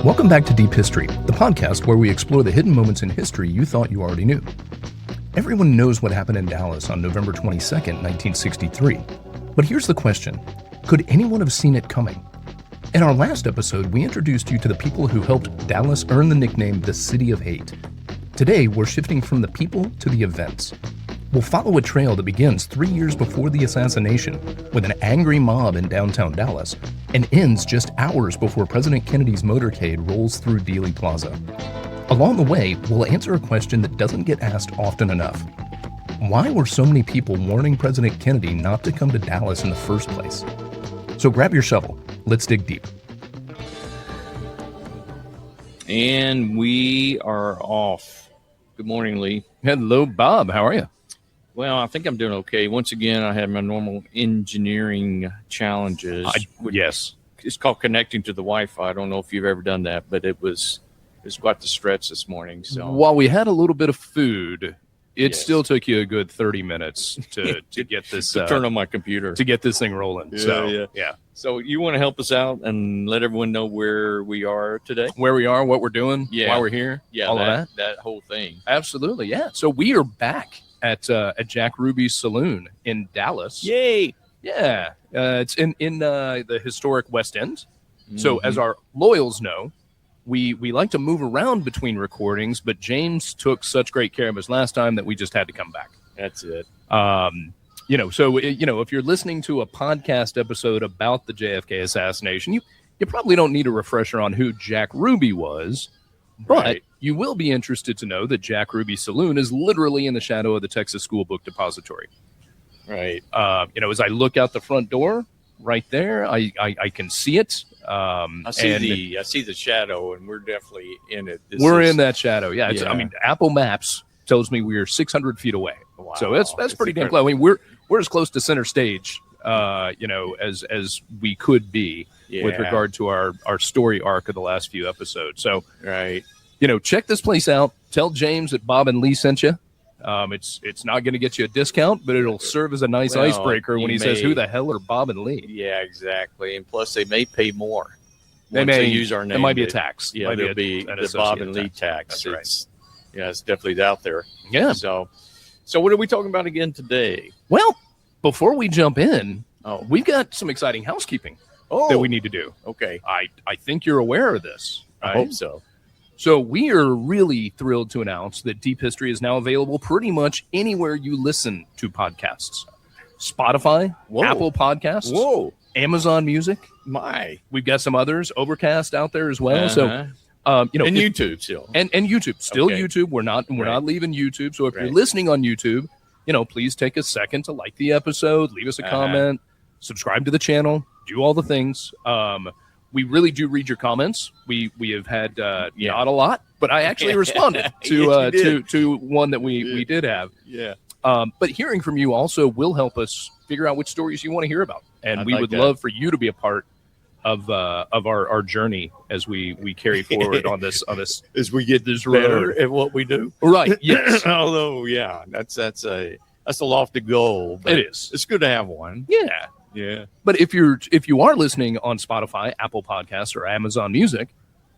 Welcome back to Deep History, the podcast where we explore the hidden moments in history you thought you already knew. Everyone knows what happened in Dallas on November 22nd, 1963. But here's the question. Could anyone have seen it coming? In our last episode, we introduced you to the people who helped Dallas earn the nickname the City of Hate. Today, we're shifting from the people to the events. We'll follow a trail that begins 3 years before the assassination with an angry mob in downtown Dallas and ends just hours before President Kennedy's motorcade rolls through Dealey Plaza. Along the way, we'll answer a question that doesn't get asked often enough. Why were so many people warning President Kennedy not to come to Dallas in the first place? So grab your shovel. Let's dig deep. And we are off. Good morning, Lee. Hello, Bob. How are you? Well, I think I'm doing okay. Once again, I had my normal engineering challenges. Yes. It's called connecting to the Wi-Fi. I don't know if you've ever done that, but it was quite the stretch this morning. So while we had a little bit of food, it still took you a good 30 minutes to get this to turn on my computer to get this thing rolling. Yeah. So you want to help us out and let everyone know where we are today? Where we are, what we're doing, why we're here, all of that whole thing. Absolutely, yeah. So we are back at Jack Ruby's Saloon in Dallas. Yay! Yeah, it's in the historic West End. So as our loyals know, we like to move around between recordings, but James took such great care of us last time that we just had to come back. That's it. If you're listening to a podcast episode about the JFK assassination, you probably don't need a refresher on who Jack Ruby was, but you will be interested to know that Jack Ruby's Saloon is literally in the shadow of the Texas School Book Depository. Right. As I look out the front door right there, I can see it. I see the shadow, and we're definitely in it. We're in that shadow. Yeah. Apple Maps tells me we're 600 feet away. Wow. So that's pretty damn close. I mean, we're as close to center stage, as we could be with regard to our story arc of the last few episodes. So, check this place out. Tell James that Bob and Lee sent you. It's not going to get you a discount, but it'll serve as a nice icebreaker when he says, "Who the hell are Bob and Lee?" Yeah, exactly. And plus, they may pay more. They use our name. It might be a tax. Yeah, there'll be the Bob and Lee tax. That's right. It's definitely out there. Yeah. So what are we talking about again today? Well, before we jump in, we've got some exciting housekeeping that we need to do. Okay. I think you're aware of this. I hope so. So we are really thrilled to announce that Deep History is now available pretty much anywhere you listen to podcasts. Spotify, Apple Podcasts, Amazon Music. We've got some others, Overcast out there as well. So, and YouTube still. And YouTube. Still YouTube. We're not leaving YouTube. So if you're listening on YouTube, please take a second to like the episode, leave us a comment, subscribe to the channel, do all the things. We really do read your comments. We have had not a lot, but I actually responded to one that we did have. Yeah. But hearing from you also will help us figure out which stories you want to hear about, and we would love for you to be a part of our journey as we carry forward on this as we get this better road at what we do. Right. Yes. Although, that's a lofty goal. But it is. It's good to have one. Yeah. Yeah. But if you are listening on Spotify, Apple Podcasts, or Amazon Music,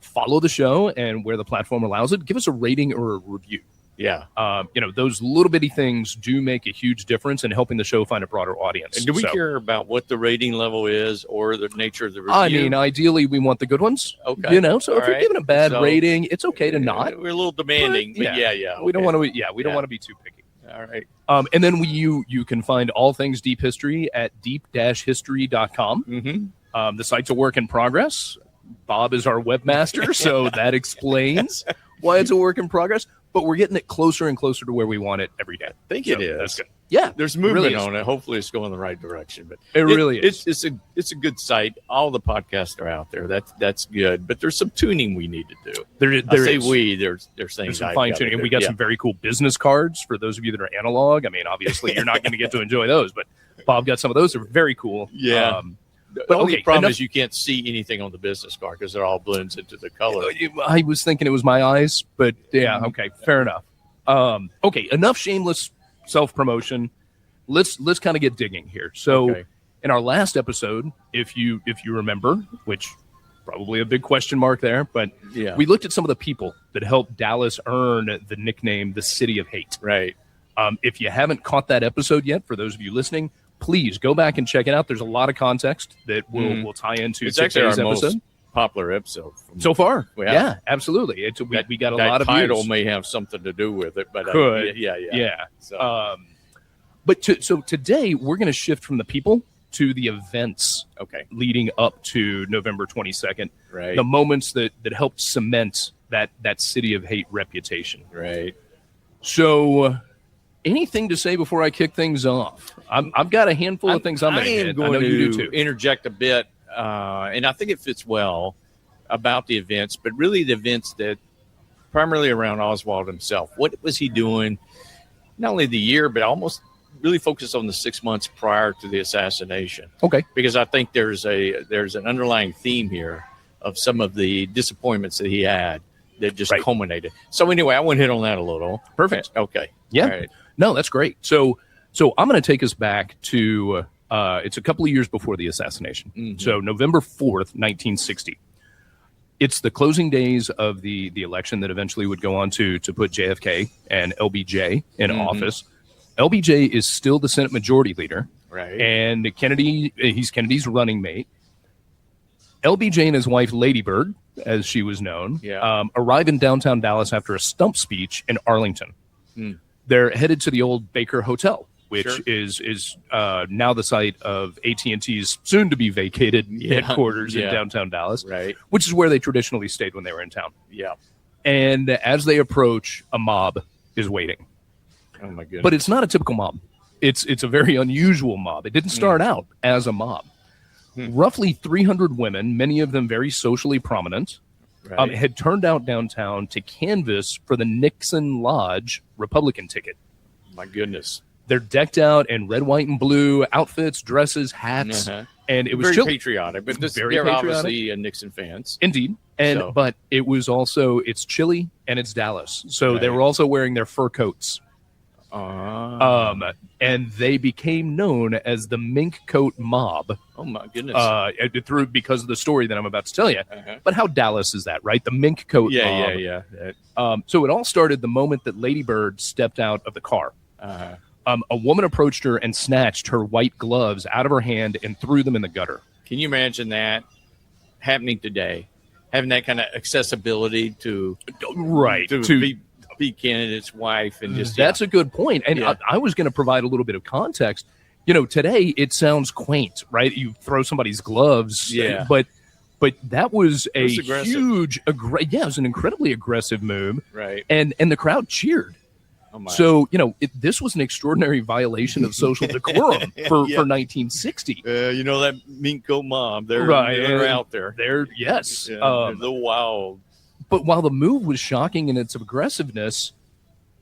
follow the show, and where the platform allows it, give us a rating or a review. Yeah. Those little bitty things do make a huge difference in helping the show find a broader audience. And do we care about what the rating level is or the nature of the review? I mean, ideally, we want the good ones. Okay. So if you're giving a bad rating, it's okay to not. We're a little demanding, but yeah. We don't want to. Yeah, we don't want to be too picky. All right. And then you can find all things Deep History at deep-history.com. Mm-hmm. The site's a work in progress. Bob is our webmaster, so that explains why it's a work in progress. But we're getting it closer and closer to where we want it every day. I think it is. That's good. Yeah, there's movement on it. Hopefully, it's going in the right direction. But it really is. It's a good site. All the podcasts are out there. That's good. But there's some tuning we need to do. There's things. Some fine tuning, and we got some very cool business cards for those of you that are analog. I mean, obviously, you're not going to get to enjoy those, but Bob got some of those. They're very cool. Yeah. The only problem is you can't see anything on the business card because it all blends into the color. I was thinking it was my eyes, but yeah, okay, fair enough. Okay, enough shameless self-promotion. Let's kind of get digging here. So in our last episode, if you remember, which probably a big question mark there. But Yeah. we looked at some of the people that helped Dallas earn the nickname the City of Hate. Right. If you haven't caught that episode yet, for those of you listening, please go back and check it out. There's a lot of context that will tie into It's actually today's our episode. most popular episode So far. Yeah. Yeah, absolutely. We got a lot of title views. may have something to do with it, but Could. yeah. So, So today we're going to shift from the people to the events okay, leading up to November 22nd. right, The moments that helped cement that City of Hate reputation. right. So anything to say before I kick things off? I've got a handful of things I'm going to hit. I know you do too. Interject a bit, and I think it fits well about the events, but really the events that primarily around Oswald himself. What was he doing? Not only the year, but almost really focused on the 6 months prior to the assassination. Okay. Because I think there's an underlying theme here of some of the disappointments that he had that just culminated. So anyway, I want to hit on that a little. Perfect. Okay. Yeah. All right. No, that's great. So I'm going to take us back to it's a couple of years before the assassination. Mm-hmm. So November 4th, 1960. It's the closing days of the election that eventually would go on to put JFK and LBJ in office. LBJ is still the Senate Majority Leader, Right. and he's Kennedy's running mate. LBJ and his wife, Lady Bird, as she was known, arrive in downtown Dallas after a stump speech in Arlington. They're headed to the old Baker Hotel, which is now the site of AT&T's soon-to-be vacated headquarters in downtown Dallas, Right. which is where they traditionally stayed when they were in town. Yeah. And as they approach, a mob is waiting. Oh my goodness. But it's not a typical mob. It's a very unusual mob. It didn't start out as a mob. Roughly 300 women, many of them very socially prominent, had turned out downtown to canvass for the Nixon Lodge Republican ticket. My goodness. They're decked out in red, white, and blue outfits, dresses, hats, and it was very chilly. patriotic. But they're patriotic. obviously Nixon fans. Indeed. But it was also, it's chilly and it's Dallas. So they were also wearing their fur coats. And they became known as the Mink Coat Mob. Oh my goodness! Because of the story that I'm about to tell you. But how Dallas is that, right? The Mink Coat Mob. Yeah. So it all started the moment that Lady Bird stepped out of the car. A woman approached her and snatched her white gloves out of her hand and threw them in the gutter. Can you imagine that happening today? Having that kind of accessibility to be candidate's wife and just that's a good point. And I was going to provide a little bit of context. Today it sounds quaint, right? You throw somebody's gloves, but that was a huge, it was an incredibly aggressive move, right? And the crowd cheered. Oh my. So this was an extraordinary violation of social decorum for 1960. That Mink Coat Mob, they're out there. They're the wild. But while the move was shocking in its aggressiveness,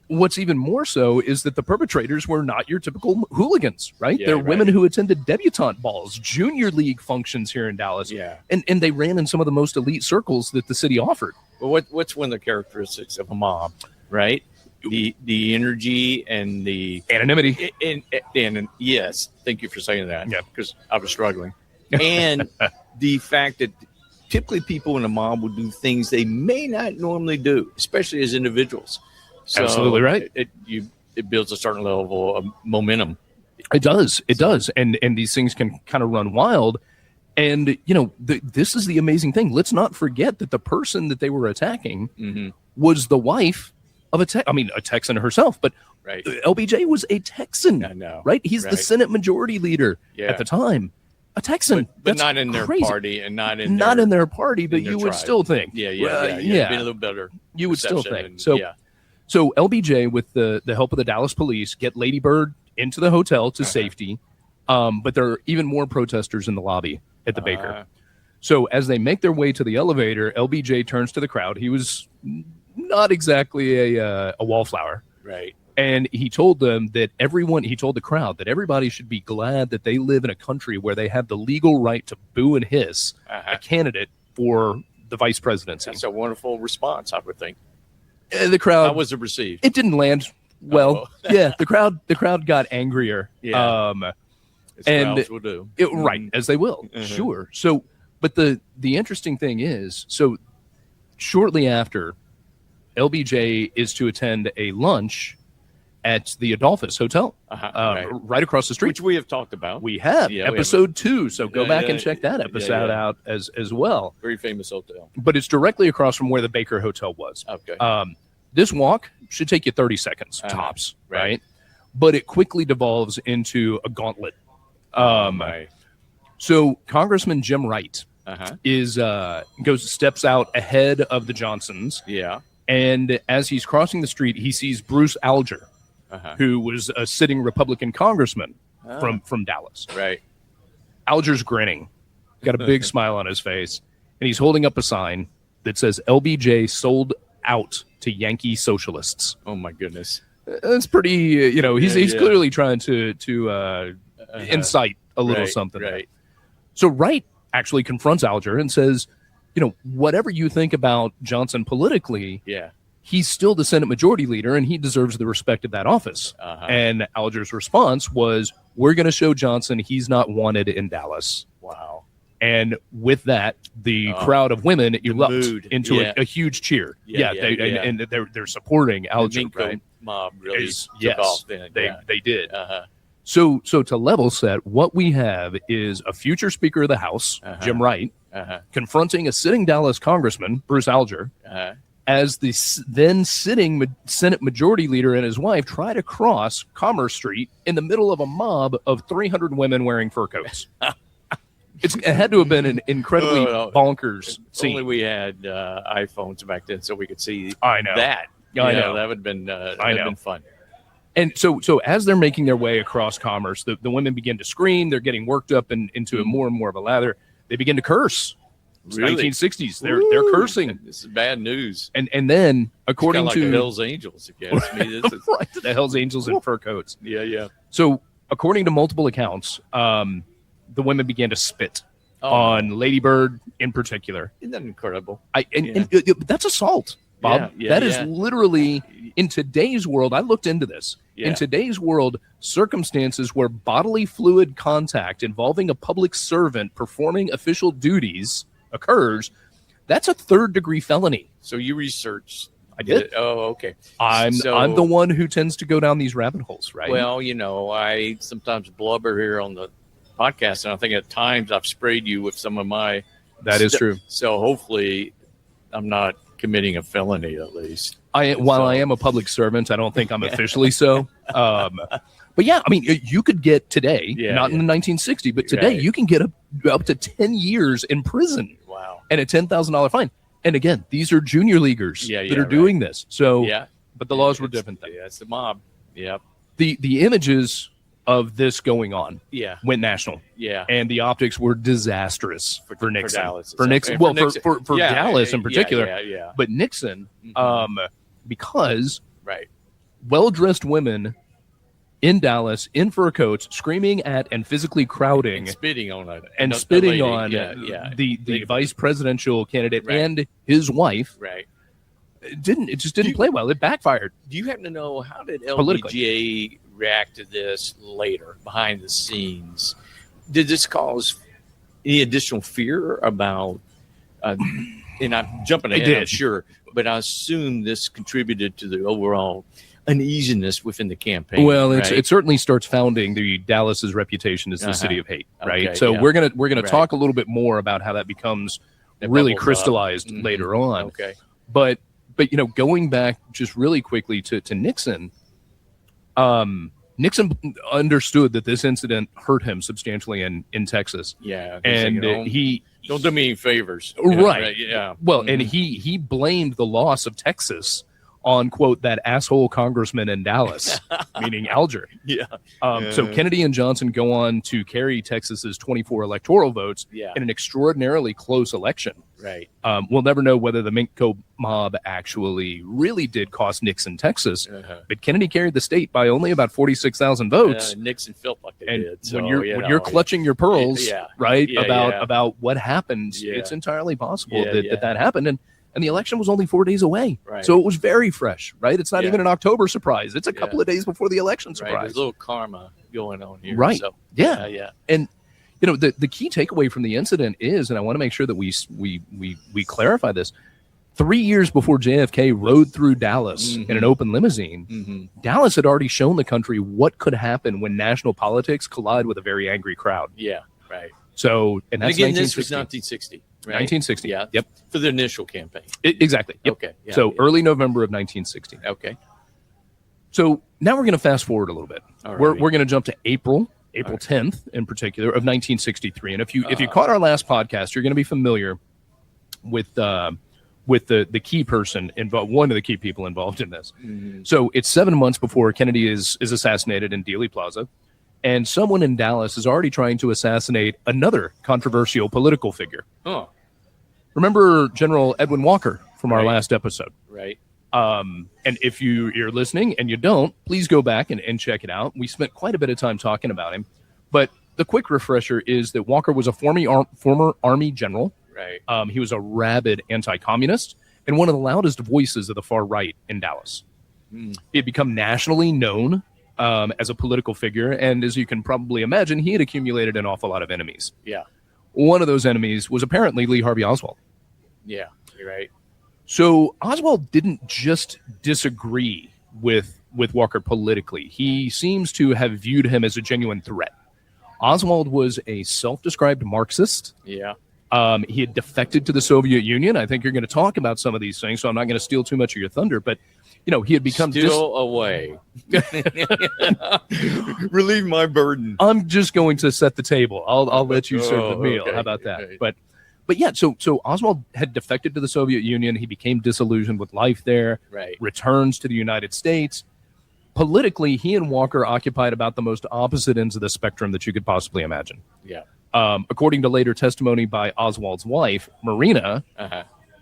what's even more so is that the perpetrators were not your typical hooligans, right? They're women who attended debutante balls, junior league functions here in Dallas. Yeah. And they ran in some of the most elite circles that the city offered. Well, what's one of the characteristics of a mob, right? The energy and the anonymity. And yes, thank you for saying that. Yeah, because I was struggling. And the fact that typically people in a mob will do things they may not normally do, especially as individuals. So absolutely right. It builds a certain level of momentum. It does. And these things can kind of run wild. And, this is the amazing thing. Let's not forget that the person that they were attacking was the wife of a Texan herself. But LBJ was a Texan. I know. Right? He's the Senate Majority Leader at the time. A Texan. But not in their party and not in their party, but you would still think. Yeah. Be a little better. You would still think. So LBJ, with the help of the Dallas police, get Lady Bird into the hotel to safety. But there are even more protesters in the lobby at the Baker. So as they make their way to the elevator, LBJ turns to the crowd. He was not exactly a wallflower. Right. And he told them that he told the crowd that everybody should be glad that they live in a country where they have the legal right to boo and hiss a candidate for the vice presidency. That's a wonderful response, I would think. The crowd. How was it received? It didn't land well. The crowd got angrier. As crowds will do. Right, as they will. Sure. So But the interesting thing is, so shortly after, LBJ is to attend a lunch at the Adolphus Hotel, right across the street. Which we have talked about. We have, episode 2, so go back and check that episode out as well. Very famous hotel. But it's directly across from where the Baker Hotel was. Okay. This walk should take you 30 seconds, tops, right? But it quickly devolves into a gauntlet. So Congressman Jim Wright steps out ahead of the Johnsons. Yeah. And as he's crossing the street, he sees Bruce Alger, who was a sitting Republican congressman from Dallas. Right. Alger's grinning, got a big smile on his face, and he's holding up a sign that says LBJ sold out to Yankee socialists. Oh my goodness. That's pretty, he's clearly trying to incite a little something. Right. So Wright actually confronts Alger and says, whatever you think about Johnson politically, he's still the Senate Majority Leader and he deserves the respect of that office. And Alger's response was, we're going to show Johnson he's not wanted in Dallas. Wow. And with that, the crowd of women erupted into a huge cheer. And they're supporting Alger. The Mink Coat Mob really took off then. They did. So to level set, what we have is a future Speaker of the House, Jim Wright, confronting a sitting Dallas Congressman, Bruce Alger, as the then sitting Senate Majority Leader and his wife try to cross Commerce Street in the middle of a mob of 300 women wearing fur coats. It had to have been an incredibly bonkers scene. Only we had iPhones back then, so we could see that. I know. That would have been fun. And so as they're making their way across Commerce, the women begin to scream. They're getting worked up into more and more of a lather. They begin to curse. It's really? 1960s. They're cursing. This is bad news. And then, according to the Hells Angels, if you ask me, this is right, the Hells Angels in fur coats. Yeah. So, according to multiple accounts, the women began to spit on Lady Bird in particular. Isn't that incredible? And that's assault, Bob. That is literally, in today's world, I looked into this. In today's world, circumstances where bodily fluid contact involving a public servant performing official duties occurs, that's a third-degree felony. So you researched. I did. Oh, okay. I'm the one who tends to go down these rabbit holes, right? Well, I sometimes blubber here on the podcast, and I think at times I've sprayed you with some of my. That is true. So hopefully, I'm not committing a felony at least. While I am a public servant, I don't think I'm officially so. But yeah, I mean, you could get today, not in the 1960s, but today you can get up to 10 years in prison. Wow. And a $10,000 fine. And again, these are junior leaguers that are doing this. So, but the laws were different then. Yeah, it's the mob. Yep. The images of this going on went national. Yeah. And the optics were disastrous for Nixon. For Nixon. Well, for Dallas in particular. Yeah. But Nixon, because well-dressed women in Dallas in fur coats screaming at and physically crowding and spitting on the vice presidential candidate and his wife. Right. It just didn't play well. It backfired. Do you happen to know how did LBJ react to this later behind the scenes? Did this cause any additional fear about and I'm jumping ahead, I'm sure, but I assume this contributed to the overall uneasiness within the campaign. Well, it certainly starts founding the Dallas's reputation as the city of hate, right? So we're gonna talk a little bit more about how that becomes really crystallized later on. Okay, but going back just really quickly to Nixon, Nixon understood that this incident hurt him substantially in Texas. Yeah, and he don't do me any favors, right? Yeah. Well, and he blamed the loss of Texas on, quote, that asshole congressman in Dallas, meaning Alger. So Kennedy and Johnson go on to carry Texas's 24 electoral votes in an extraordinarily close election. Right. We'll never know whether the Mink Coat Mob actually really did cost Nixon Texas, but Kennedy carried the state by only about 46,000 votes. Nixon felt like they did. So, when you're clutching your pearls, about what happened, it's entirely possible that happened. And the election was only 4 days away. Right. So it was very fresh, right? It's not even an October surprise. It's a couple of days before the election surprise. Right. There's a little karma going on here. Right. So, yeah. And, the key takeaway from the incident is, and I want to make sure that we clarify this. 3 years before JFK rode through Dallas in an open limousine, Dallas had already shown the country what could happen when national politics collide with a very angry crowd. Yeah, right. So, and that's again, this was 1960. Right? 1960. Yeah. Yep. For the initial campaign. Exactly. Yep. Okay. Yeah, so early November of 1960. Okay. So now we're going to fast forward a little bit. We're going to jump to April 10th in particular of 1963. And if you caught our last podcast, you're going to be familiar with the key person involved, one of the key people involved in this. So it's 7 months before Kennedy is assassinated in Dealey Plaza, and someone in Dallas is already trying to assassinate another controversial political figure. Oh, remember General Edwin Walker from our last episode? Right. And if you're listening and you don't, please go back and check it out. We spent quite a bit of time talking about him, but the quick refresher is that Walker was a former Army general. Right. He was a rabid anti-communist and one of the loudest voices of the far right in Dallas. He had become nationally known as a political figure, and as you can probably imagine, he had accumulated an awful lot of enemies. Yeah. One of those enemies was apparently Lee Harvey Oswald. Yeah, you're right. So Oswald didn't just disagree with Walker politically. He seems to have viewed him as a genuine threat. Oswald was a self-described Marxist. Yeah. He had defected to the Soviet Union. I think you're going to talk about some of these things, so I'm not going to steal too much of your thunder. But, he had become away. Relieve my burden. I'm just going to set the table. I'll let you serve the meal. Okay. How about that? Okay. But yeah, so Oswald had defected to the Soviet Union. He became disillusioned with life there. Right. Returns to the United States. Politically, he and Walker occupied about the most opposite ends of the spectrum that you could possibly imagine. Yeah. According to later testimony by Oswald's wife, Marina,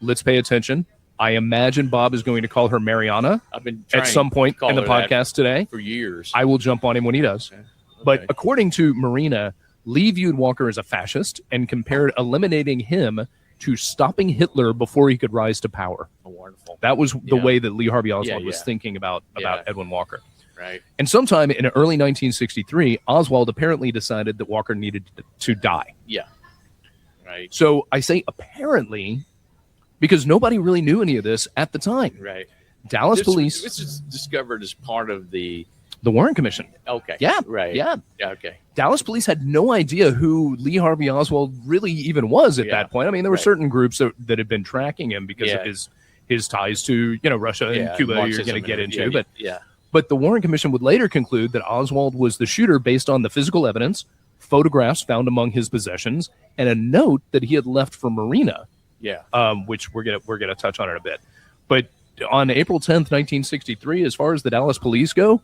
let's pay attention. I imagine Bob is going to call her Mariana I've been at some point in the podcast today. For years. I will jump on him when he does. Okay. But according to Marina, Lee viewed Walker as a fascist and compared eliminating him to stopping Hitler before he could rise to power. Oh, wonderful. That was the way that Lee Harvey Oswald was Yeah. thinking about Edwin Walker. Right. And sometime in early 1963, Oswald apparently decided that Walker needed to die. Yeah. Right. So I say apparently because nobody really knew any of this at the time. Right. Dallas police. This was discovered as part of the Warren Commission. Okay. Yeah. Right. Yeah. Okay. Dallas police had no idea who Lee Harvey Oswald really even was at that point. I mean, there were certain groups that had been tracking him because of his ties to Russia and Cuba. Marxism, you're going to get into, but the Warren Commission would later conclude that Oswald was the shooter based on the physical evidence, photographs found among his possessions, and a note that he had left for Marina. Yeah. Which we're gonna touch on in a bit. But on April 10th, 1963, as far as the Dallas police go,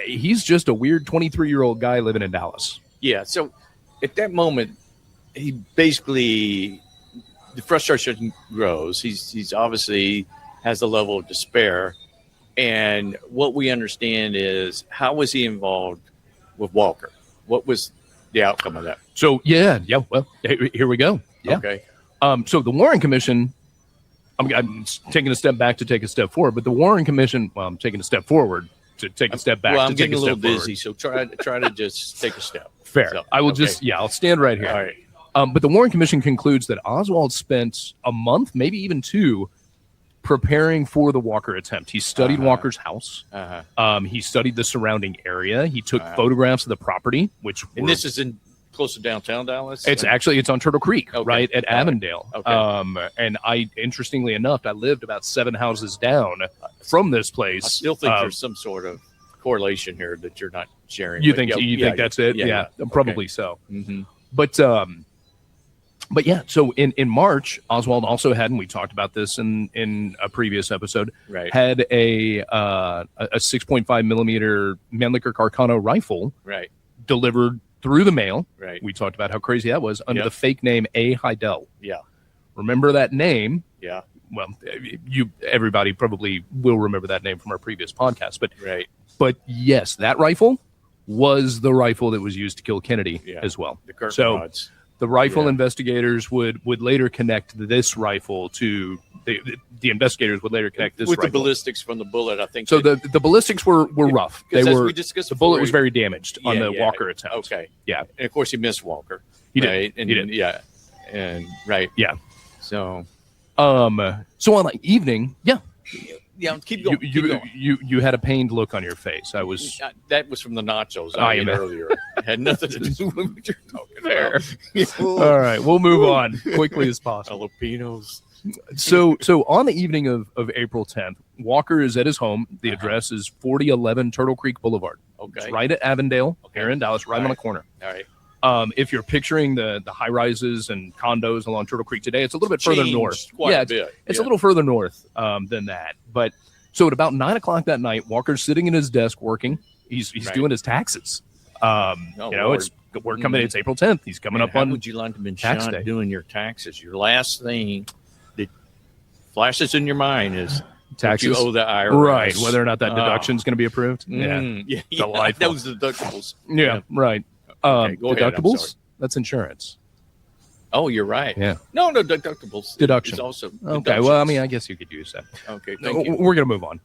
he's just a weird 23-year-old guy living in Dallas. Yeah. So at that moment, he basically, the frustration grows. He's obviously has a level of despair. And what we understand is, how was he involved with Walker? What was the outcome of that? So, well, here we go. Yeah. Okay. So the Warren Commission, I'm taking a step back to take a step forward, but the Warren Commission, well, I'm taking a step forward to take a step back. Well, I'm to take getting a little forward. dizzy, so try to just take a step. Fair. So, I will I'll stand right here. All right. But the Warren Commission concludes that Oswald spent a month, maybe even two, preparing for the Walker attempt. He studied Walker's house. He studied the surrounding area. He took photographs of the property, and this is in close to downtown Dallas. It's on Turtle Creek, right at Avondale. Okay. And interestingly enough, I lived about 7 houses down from this place. I still think there's some sort of correlation here that you're not sharing. You think that's it? Yeah, probably so. Mm-hmm. But yeah, so in March, Oswald also had, and we talked about this in a previous episode, had a 6.5 millimeter Mannlicher Carcano rifle delivered through the mail. Right. We talked about how crazy that was under the fake name A. Heidel. Yeah. Remember that name? Yeah. Well, everybody probably will remember that name from our previous podcast. But yes, that rifle was the rifle that was used to kill Kennedy as well. The curtain rods. The rifle investigators would later connect this rifle to the investigators would later connect this with rifle. The ballistics from the bullet. I think so. The ballistics were rough. They were. We discussed the bullet was very damaged on the yeah, Walker attempt. Okay. Yeah, and of course he missed Walker. He did. right? And He did. yeah, and right, Yeah. So, so on the evening, yeah, keep going. You had a pained look on your face. I was. That was from the nachos I ate earlier. It had nothing to do with what you're talking about. All right, we'll move on quickly as possible. Jalapenos. So on the evening of April 10th, Walker is at his home. The address is 4011 Turtle Creek Boulevard. Okay. It's right at Avondale, here in Dallas, right on the corner. All right. If you're picturing the high rises and condos along Turtle Creek today, it's a little bit further north. It's a little further north than that. But so at about 9 o'clock that night, Walker's sitting in his desk working. He's doing his taxes. We're coming. It's April 10th. He's coming up on. Would you like to be shot doing your taxes? Your last thing that flashes in your mind is taxes you owe the IRS, right? Whether or not that deduction is going to be approved. Yeah, those deductibles. Yeah, right. Okay, go deductibles. Ahead, that's insurance. Oh, you're right. Yeah. No, deductibles. Deduction is also okay. Well, I mean, I guess you could use that. Okay. Thank you. We're gonna move on.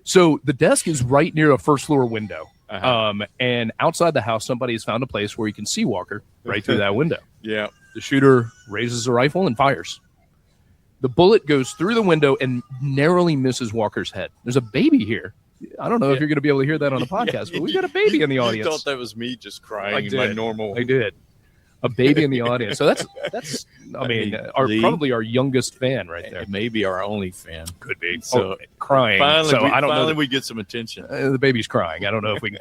So the desk is right near a first floor window. And outside the house, somebody has found a place where you can see Walker right through that window. Yeah. The shooter raises a rifle and fires. The bullet goes through the window and narrowly misses Walker's head. There's a baby here. I don't know if you're going to be able to hear that on the podcast, but we've got a baby in the audience. I thought that was me just crying. My normal. I did. A baby in the audience. So that's. I mean, probably our youngest fan right there. Maybe our only fan. Could be. So crying. Finally, I don't know. We get some attention. The baby's crying. I don't know if we can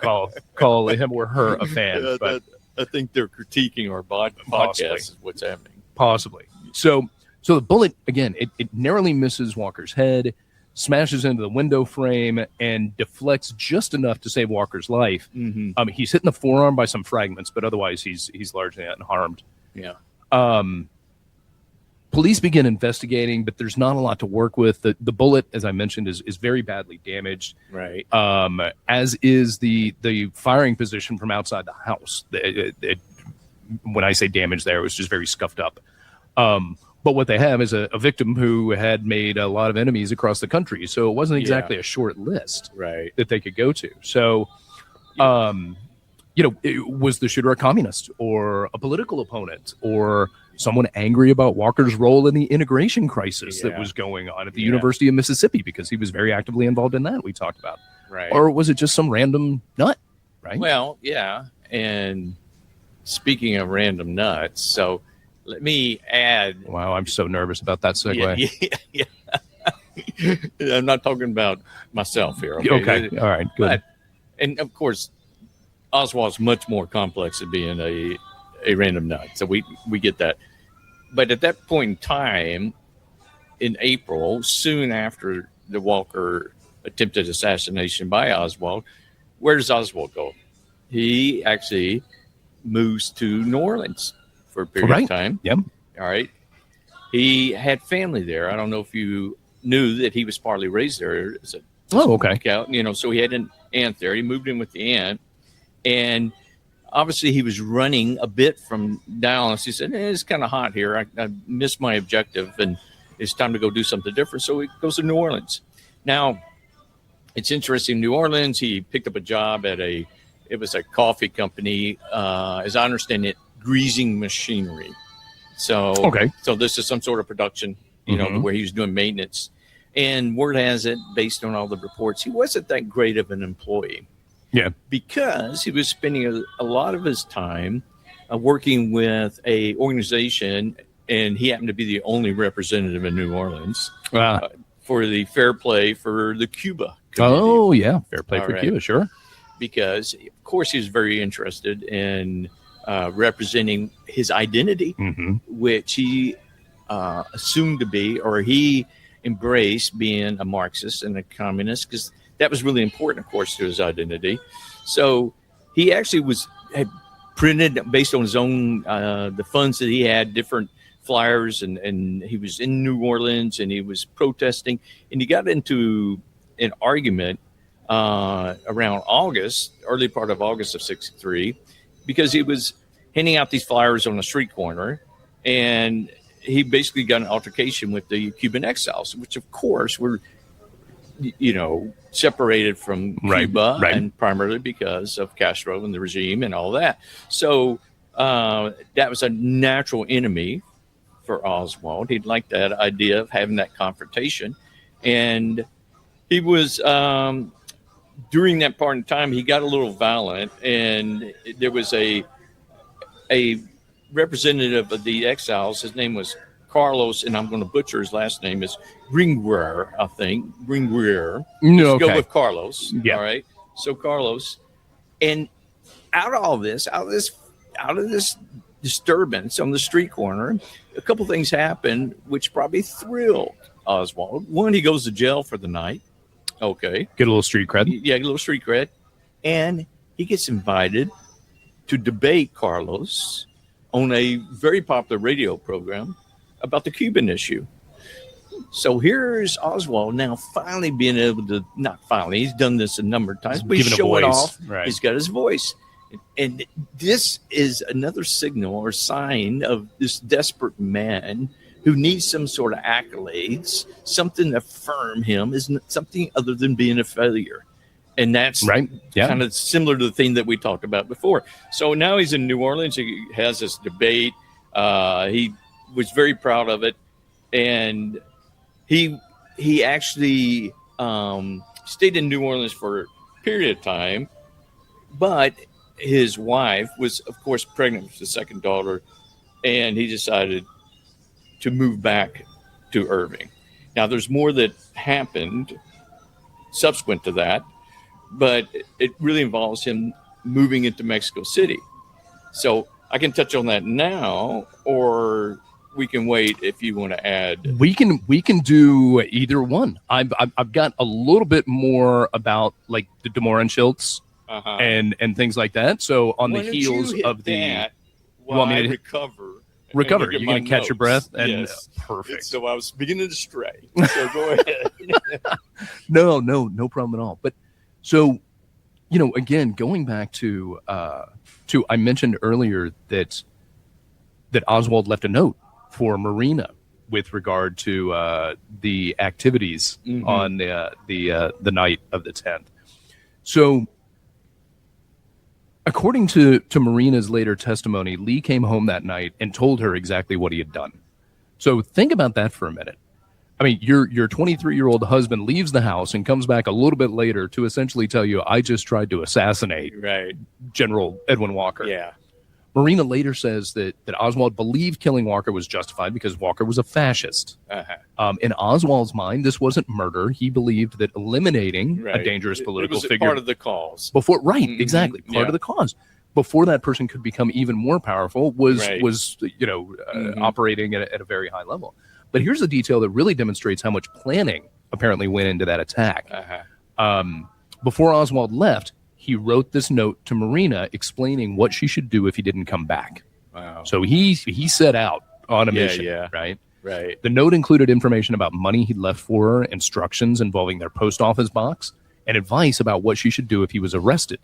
call him or her a fan. But I think they're critiquing our podcast. Is what's happening. Possibly. So the bullet again. It narrowly misses Walker's head, smashes into the window frame, and deflects just enough to save Walker's life. Mm-hmm. He's hit in the forearm by some fragments, but otherwise he's largely unharmed. Yeah. Police begin investigating, but there's not a lot to work with. The bullet, as I mentioned, is very badly damaged. Right. As is the firing position from outside the house. When I say damaged there, it was just very scuffed up. But what they have is a victim who had made a lot of enemies across the country. So it wasn't exactly a short list that they could go to. So, was the shooter a communist or a political opponent or someone angry about Walker's role in the integration crisis that was going on at the University of Mississippi because he was very actively involved in that we talked about? Right. Or was it just some random nut? Right. Well, yeah. And speaking of random nuts, so let me add. Wow, I'm so nervous about that segue. Yeah. I'm not talking about myself here. Okay. All right. Good. And of course, Oswald's much more complex than being a random nut. So we get that. But at that point in time, in April, soon after the Walker attempted assassination by Oswald, where does Oswald go? He actually moves to New Orleans for a period of time. Yep. All right. He had family there. I don't know if you knew that he was partly raised there. Okay. So he had an aunt there. He moved in with the aunt. And obviously he was running a bit from Dallas. He said, it's kind of hot here. I missed my objective and it's time to go do something different. So he goes to New Orleans. Now, it's interesting. New Orleans, he picked up a job at it was a coffee company, as I understand it, greasing machinery. So this is some sort of production, where he was doing maintenance. And word has it, based on all the reports, he wasn't that great of an employee. Yeah. Because he was spending a lot of his time working with a organization, and he happened to be the only representative in New Orleans for the Fair Play for the Cuba community. Oh, yeah. Fair Play for Cuba, sure. Because, of course, he was very interested in representing his identity, which he assumed to be, or he embraced being a Marxist and a communist, because that was really important, of course, to his identity. So he actually had printed, based on his own, the funds that he had, different flyers, and he was in New Orleans, and he was protesting, and he got into an argument around early part of August of 1963, because he was handing out these flyers on a street corner, and he basically got an altercation with the Cuban exiles, which of course were, separated from Cuba, and primarily because of Castro and the regime and all that. So that was a natural enemy for Oswald. He liked that idea of having that confrontation. And he was, during that part of time, he got a little violent, and there was a representative of the exiles. His name was Carlos, and I'm going to butcher his last name, is Gringuer, I think. Gringuer. No, Let's okay. go with Carlos. Yeah. All right. So Carlos, and out of this disturbance on the street corner, a couple things happened which probably thrilled Oswald. One, he goes to jail for the night. Okay. Get a little street cred. Yeah, get a little street cred. And he gets invited to debate Carlos on a very popular radio program about the Cuban issue. So here's Oswald now finally being able to, not finally, he's done this a number of times, but he's showing off. Right. He's got his voice. And this is another signal or sign of this desperate man who needs some sort of accolades, something to affirm him as something other than being a failure. And that's right. Yeah. kind of similar to the thing that we talked about before. So now he's in New Orleans. He has this debate. He was very proud of it. And he actually stayed in New Orleans for a period of time. But his wife was, of course, pregnant with the second daughter. And he decided to move back to Irving. Now, there's more that happened subsequent to that, but it really involves him moving into Mexico City. So I can touch on that now, or we can wait if you want to add. We can do either one. I've got a little bit more about like the De Mohrenschilds and things like that. So on the heels of the, you want me to recover? You're going to catch your breath? And yes. Perfect. So I was beginning to stray. So go ahead. No problem at all. But so, again, going back to I mentioned earlier that Oswald left a note for Marina with regard to the activities on the night of the 10th. So, according to Marina's later testimony, Lee came home that night and told her exactly what he had done. So think about that for a minute. I mean, your 23-year-old husband leaves the house and comes back a little bit later to essentially tell you, I just tried to assassinate General Edwin Walker. Yeah. Marina later says that Oswald believed killing Walker was justified because Walker was a fascist. In Oswald's mind, this wasn't murder. He believed that eliminating a dangerous political figure, part of the cause. Part of the cause. Before that person could become even more powerful, was operating at a very high level. But here's a detail that really demonstrates how much planning apparently went into that attack. Before Oswald left, he wrote this note to Marina explaining what she should do if he didn't come back. Wow. So he set out on a mission, right? Right. The note included information about money he'd left for her, instructions involving their post office box, and advice about what she should do if he was arrested.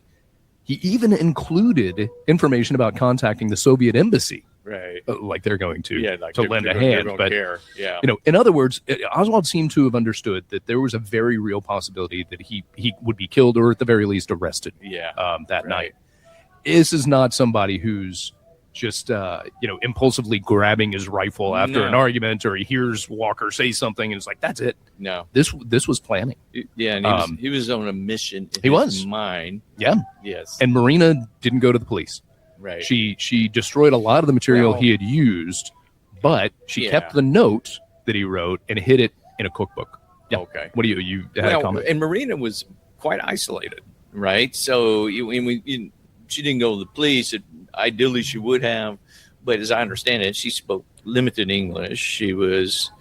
He even included information about contacting the Soviet embassy. Right. Like they're going to like lend a hand. But, yeah. In other words, Oswald seemed to have understood that there was a very real possibility that he would be killed or at the very least arrested that night. This is not somebody who's just, impulsively grabbing his rifle after an argument, or he hears Walker say something and it's like, that's it. No. This was planning. Yeah, and he was on a mission in his mind. Yeah. Yes. And Marina didn't go to the police. Right. She destroyed a lot of the material he had used, but she kept the note that he wrote and hid it in a cookbook. Yeah. Okay. What do you had a comment? And Marina was quite isolated, right? So she didn't go to the police. Ideally, she would have, but as I understand it, she spoke limited English. She was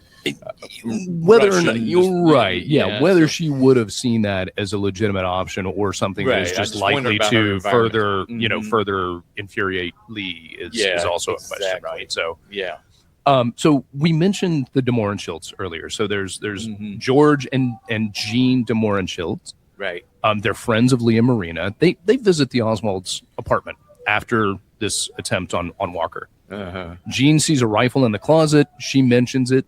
whether Russian, or not you're right, whether she would have seen that as a legitimate option or something that is just likely to further, further infuriate Lee is also a question, right? So so we mentioned the De Mohrenschilds earlier. So there's George and Jean De Mohrenschilds. Right. They're friends of Lee and Marina. They visit the Oswald's apartment after this attempt on Walker. Jean sees a rifle in the closet. She mentions it.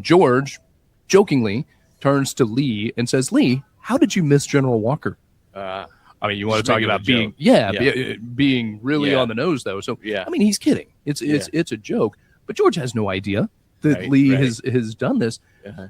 George, jokingly, turns to Lee and says, Lee, how did you miss General Walker? I mean, you want to talk about being, being really on the nose, though. So, I mean, he's kidding. It's a joke. But George has no idea that Lee has done this. Uh-huh.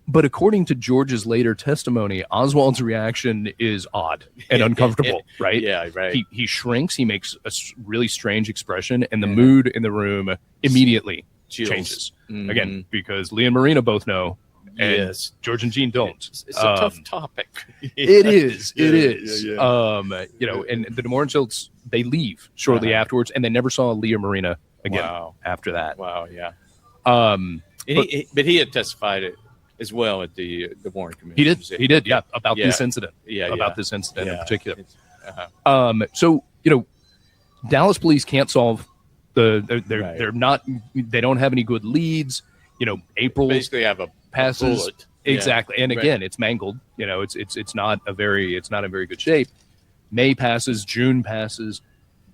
But according to George's later testimony, Oswald's reaction is odd and uncomfortable, right? Yeah, right. He shrinks. He makes a really strange expression, and the mood in the room immediately changes. Mm-hmm. Again, because Lee and Marina both know, and George and Jean don't. It's a tough topic. It is. It is. You know, and the DeMornshilts, they leave shortly afterwards, and they never saw Lee or Marina again after that. Wow, yeah. But he had testified as well at the Warren Commission. He did, about this incident. This incident in particular. So, you know, Dallas police can't solve they're not, they don't have any good leads. You know, April basically have a passes bullet. Exactly. And again, it's mangled. You know, it's not in very good shape. May passes, June passes,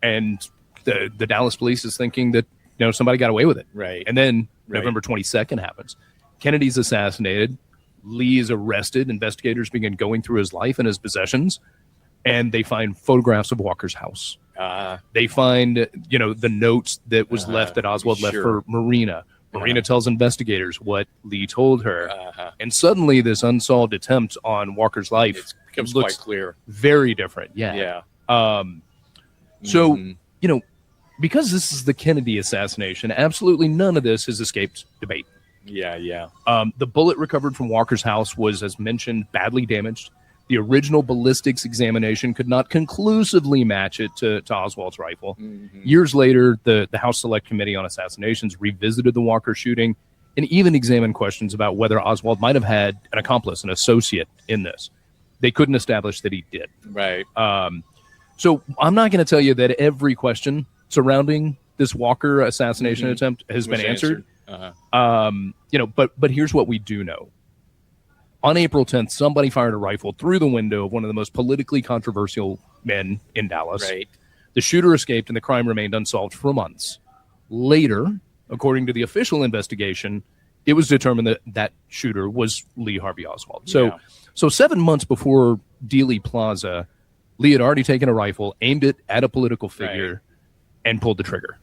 and the Dallas police is thinking that, you know, somebody got away with it. Right. And then November 22nd happens. Kennedy's assassinated. Lee is arrested. Investigators begin going through his life and his possessions, and they find photographs of Walker's house. They find, you know, the notes that was left that Oswald left for Marina. Marina tells investigators what Lee told her. And suddenly this unsolved attempt on Walker's life becomes looks quite clear. Very different. So, you know, because this is the Kennedy assassination, absolutely none of this has escaped debate. The bullet recovered from Walker's house was, as mentioned, badly damaged. The original ballistics examination could not conclusively match it to Oswald's rifle. Mm-hmm. Years later, the House Select Committee on Assassinations revisited the Walker shooting and even examined questions about whether Oswald might have had an accomplice, an associate in this. They couldn't establish that he did. Right. So I'm not going to tell you that every question surrounding this Walker assassination attempt has been answered. You know, but here's what we do know. On April 10th, somebody fired a rifle through the window of one of the most politically controversial men in Dallas. Right. The shooter escaped, and the crime remained unsolved for months. Later, according to the official investigation, it was determined that that shooter was Lee Harvey Oswald. So 7 months before Dealey Plaza, Lee had already taken a rifle, aimed it at a political figure, and pulled the trigger.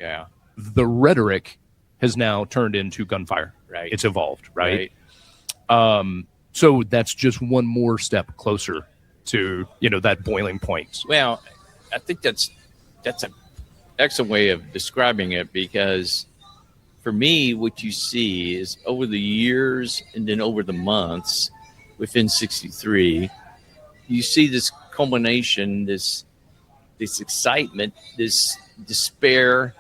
Yeah. The rhetoric has now turned into gunfire. Right. It's evolved, right? So that's just one more step closer to, you know, that boiling point. Well, I think that's an excellent way of describing it, because for me, what you see is over the years and then over the months within 63, you see this culmination, this excitement, this despair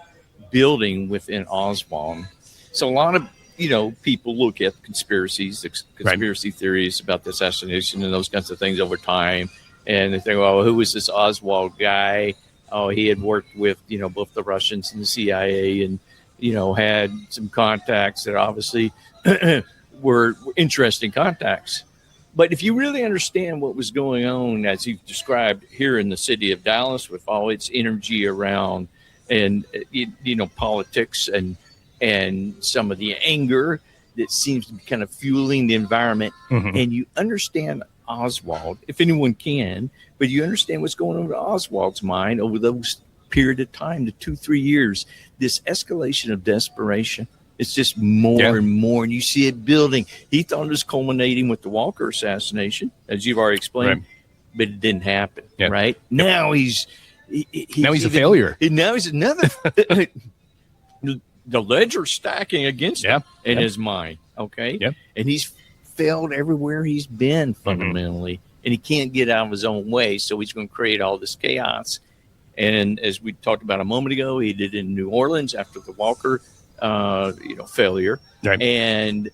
building within Oswald. So a lot of, you know, people look at conspiracy theories about the assassination and those kinds of things over time. And they think, well, who was this Oswald guy? Oh, he had worked with, you know, both the Russians and the CIA, and, you know, had some contacts that obviously were interesting contacts. But if you really understand what was going on, as you've described here in the city of Dallas, with all its energy around and, you know, politics and some of the anger that seems to be kind of fueling the environment. Mm-hmm. And you understand Oswald, if anyone can, but you understand what's going on in Oswald's mind over those period of time, the 2-3 years, this escalation of desperation. It's just more and more, and you see it building. He thought it was culminating with the Walker assassination, as you've already explained, but it didn't happen, right? Now he's a failure. Now he's another... The ledger's stacking against him in his mind, okay? Yeah. And he's failed everywhere he's been fundamentally, and he can't get out of his own way, so he's going to create all this chaos. And as we talked about a moment ago, he did in New Orleans after the Walker failure. Right. And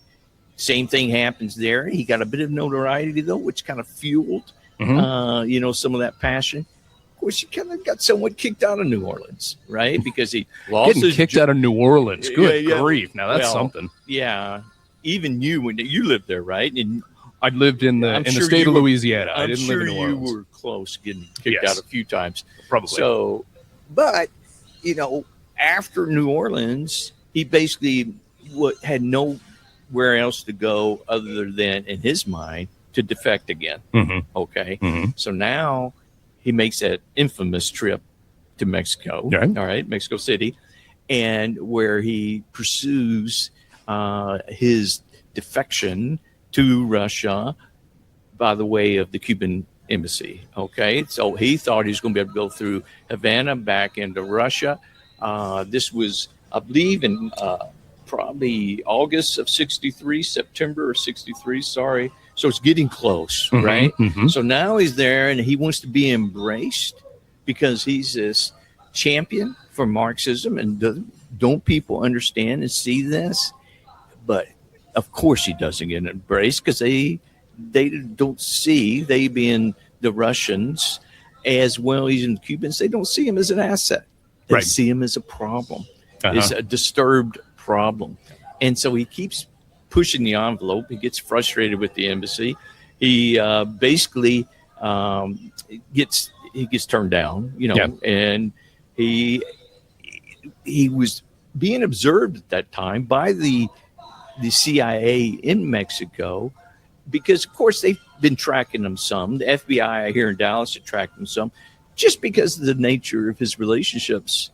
same thing happens there. He got a bit of notoriety, though, which kind of fueled, some of that passion. Of course, he kind of got somewhat kicked out of New Orleans, right? Because he lost Getting kicked out of New Orleans. Good grief. Now, that's something. Yeah. Even you, when you lived there, right? And I lived in the state of Louisiana. I didn't live in New Orleans. You were close getting kicked out a few times. Probably. So, but, you know, after New Orleans, he basically had nowhere else to go other than, in his mind, to defect again. Okay. So now he makes that infamous trip to Mexico, all right, Mexico City, and where he pursues his defection to Russia by the way of the Cuban embassy. Okay. So he thought he was going to be able to go through Havana back into Russia. This was, I believe, in probably August of 63, September of 63, sorry. So it's getting close, right? So now he's there and he wants to be embraced because he's this champion for Marxism. And don't people understand and see this? But of course he doesn't get embraced because they don't see, they being the Russians as well as the Cubans, they don't see him as an asset. They see him as a problem. It's a disturbed problem. And so he keeps pushing the envelope. He gets frustrated with the embassy. He basically gets turned down, and he was being observed at that time by the CIA in Mexico because, of course, they've been tracking him some. The FBI here in Dallas had tracked him some just because of the nature of his relationships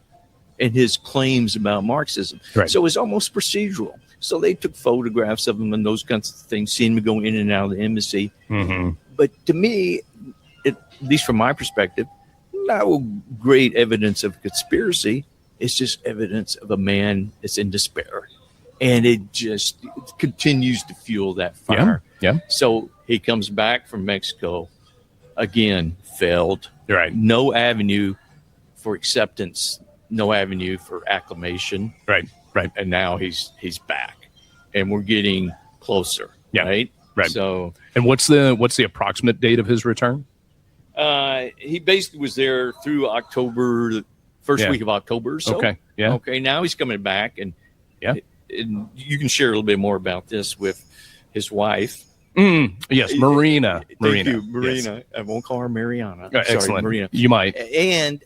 and his claims about Marxism. So it's almost procedural. So they took photographs of him and those kinds of things, seeing him go in and out of the embassy. But to me, at least from my perspective, no great evidence of conspiracy. It's just evidence of a man that's in despair. And it just continues to fuel that fire. So he comes back from Mexico, again, failed. No avenue for acceptance, no avenue for acclamation. And now he's back, and we're getting closer. Right. So, and what's the approximate date of his return? He basically was there through October, the first week of October. So, okay. Now he's coming back, and and you can share a little bit more about this with his wife. Yes, Marina. Thank you, Marina. Yes. I won't call her Mariana. Sorry, excellent. Marina. You might. And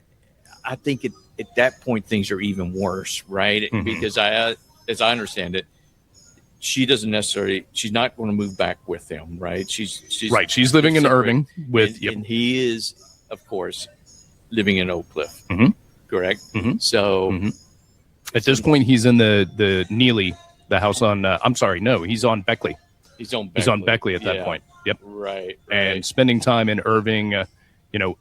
I think at that point things are even worse, right? Because as I understand it, she's not going to move back with him, right? She's right. She's living in Irving and he is, of course, living in Oak Cliff. Correct. So at this point, he's in the Neely, the house on. I'm sorry, no, he's on Beckley. He's on Beckley at that point. Right. And spending time in Irving,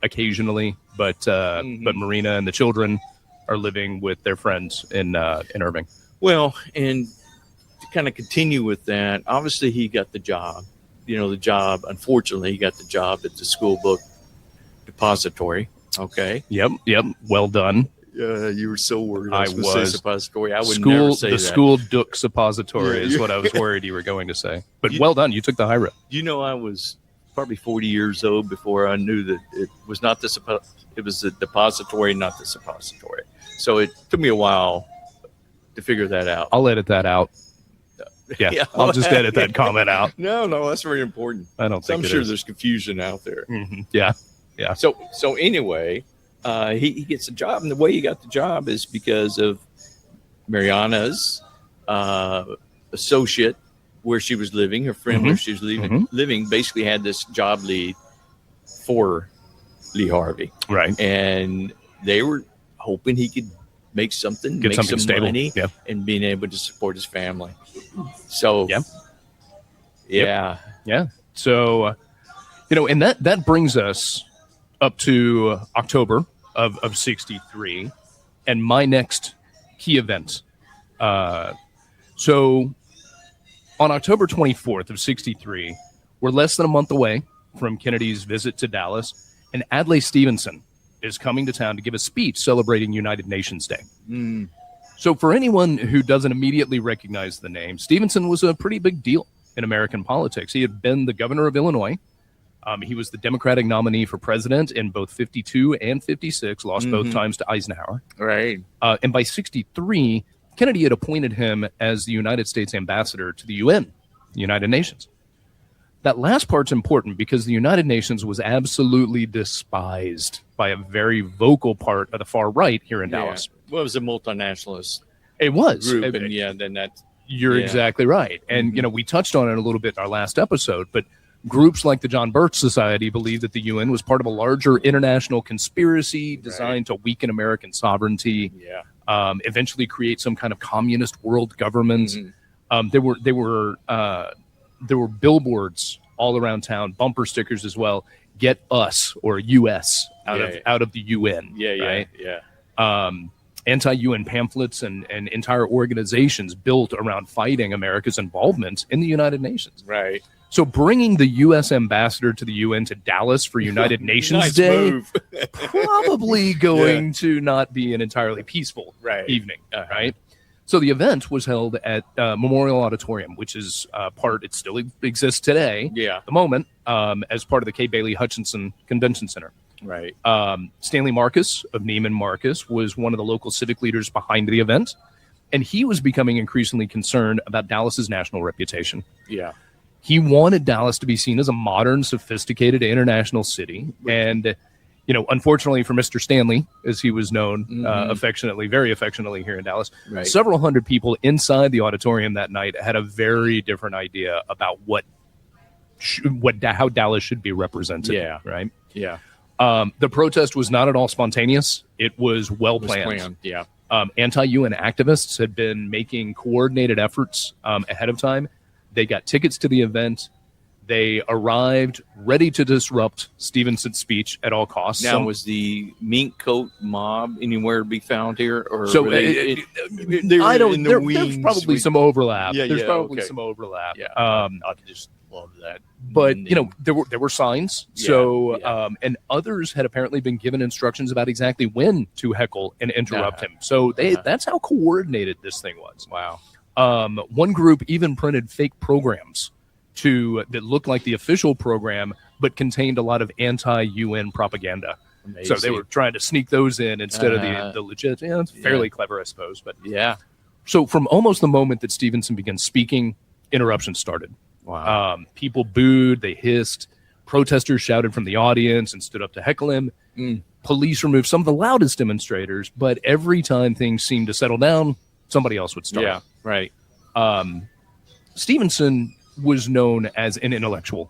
occasionally, but Marina and the children are living with their friends in Irving. Well, and to kind of continue with that, obviously he got the job. Unfortunately, he got the job at the school book depository. Okay. Yep. Well done. You were so worried. I was. Say suppository. I would never say the that. School Duke suppository is what I was worried you were going to say. But well done. You took the high road. I was probably 40 years old before I knew that it was not it was the depository, not the suppository. So it took me a while to figure that out. I'll edit that out. Yeah. I'll just edit that comment out. No, that's very important. I don't think I'm sure there's confusion out there. Yeah. So anyway, he gets a job, and the way he got the job is because of Mariana's associate, where she was living, her friend where she was living, basically had this job lead for Lee Harvey. Right. And they were hoping he could make some stable money and being able to support his family. So, yeah. So, and that brings us up to October of 63 and my next key event. So on October 24th of 63, we're less than a month away from Kennedy's visit to Dallas, and Adlai Stevenson is coming to town to give a speech celebrating United Nations Day. So for anyone who doesn't immediately recognize the name, Stevenson was a pretty big deal in American politics. He had been the governor of Illinois. He was the Democratic nominee for president in both 52 and 56, lost both times to Eisenhower. Right. And by 63, Kennedy had appointed him as the United States ambassador to the UN, the United Nations. That last part's important because the United Nations was absolutely despised by a very vocal part of the far right here in Dallas. Well, it was a multinationalist It was. group, and then that. You're exactly right. And, we touched on it a little bit in our last episode, but Groups like the John Birch Society believed that the UN was part of a larger international conspiracy designed to weaken American sovereignty, eventually create some kind of communist world government. There were billboards all around town, bumper stickers as well. Get us, or U.S. out of the UN. Anti-UN pamphlets and entire organizations built around fighting America's involvement in the United Nations. Right. So bringing the U.S. ambassador to the UN to Dallas for United Nations Day probably going to not be an entirely peaceful evening, right? So the event was held at Memorial Auditorium, which is it still exists today, at the moment, as part of the K. Bailey Hutchinson Convention Center. Right. Stanley Marcus of Neiman Marcus was one of the local civic leaders behind the event, and he was becoming increasingly concerned about Dallas's national reputation. Yeah. He wanted Dallas to be seen as a modern, sophisticated international city. And, unfortunately for Mr. Stanley, as he was known very affectionately here in Dallas, several hundred people inside the auditorium that night had a very different idea about how Dallas should be represented. Yeah. Right. Yeah. The protest was not at all spontaneous. It was well planned. Yeah. Anti-UN activists had been making coordinated efforts ahead of time. They got tickets to the event. They arrived ready to disrupt Stevenson's speech at all costs. Now, was the Mink Coat Mob anywhere to be found here? Or there's probably some overlap. There's probably some overlap. Yeah. I just love that. But there were signs. And others had apparently been given instructions about exactly when to heckle and interrupt him. So that's how coordinated this thing was. Wow. One group even printed fake programs that looked like the official program, but contained a lot of anti-UN propaganda. Amazing. So they were trying to sneak those in instead of the legit. Yeah, it's fairly clever, I suppose. But so from almost the moment that Stevenson began speaking, interruptions started. Wow. People booed, they hissed, protesters shouted from the audience and stood up to heckle him. Police removed some of the loudest demonstrators, but every time things seemed to settle down, somebody else would start. Yeah, right. Stevenson was known as an intellectual.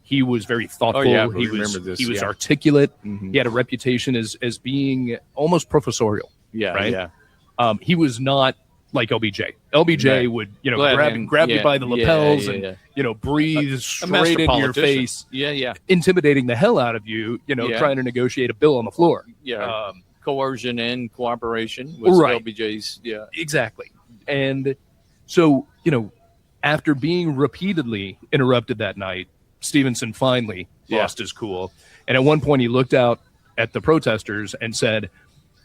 He was very thoughtful. He was articulate. He had a reputation as being almost professorial. Right. He was not like LBJ. LBJ would grab you by the lapels and breathe straight into your face. Intimidating the hell out of you. Trying to negotiate a bill on the floor. Coercion and cooperation was LBJ's. Exactly. And so after being repeatedly interrupted that night, Stevenson finally lost his cool. And at one point he looked out at the protesters and said,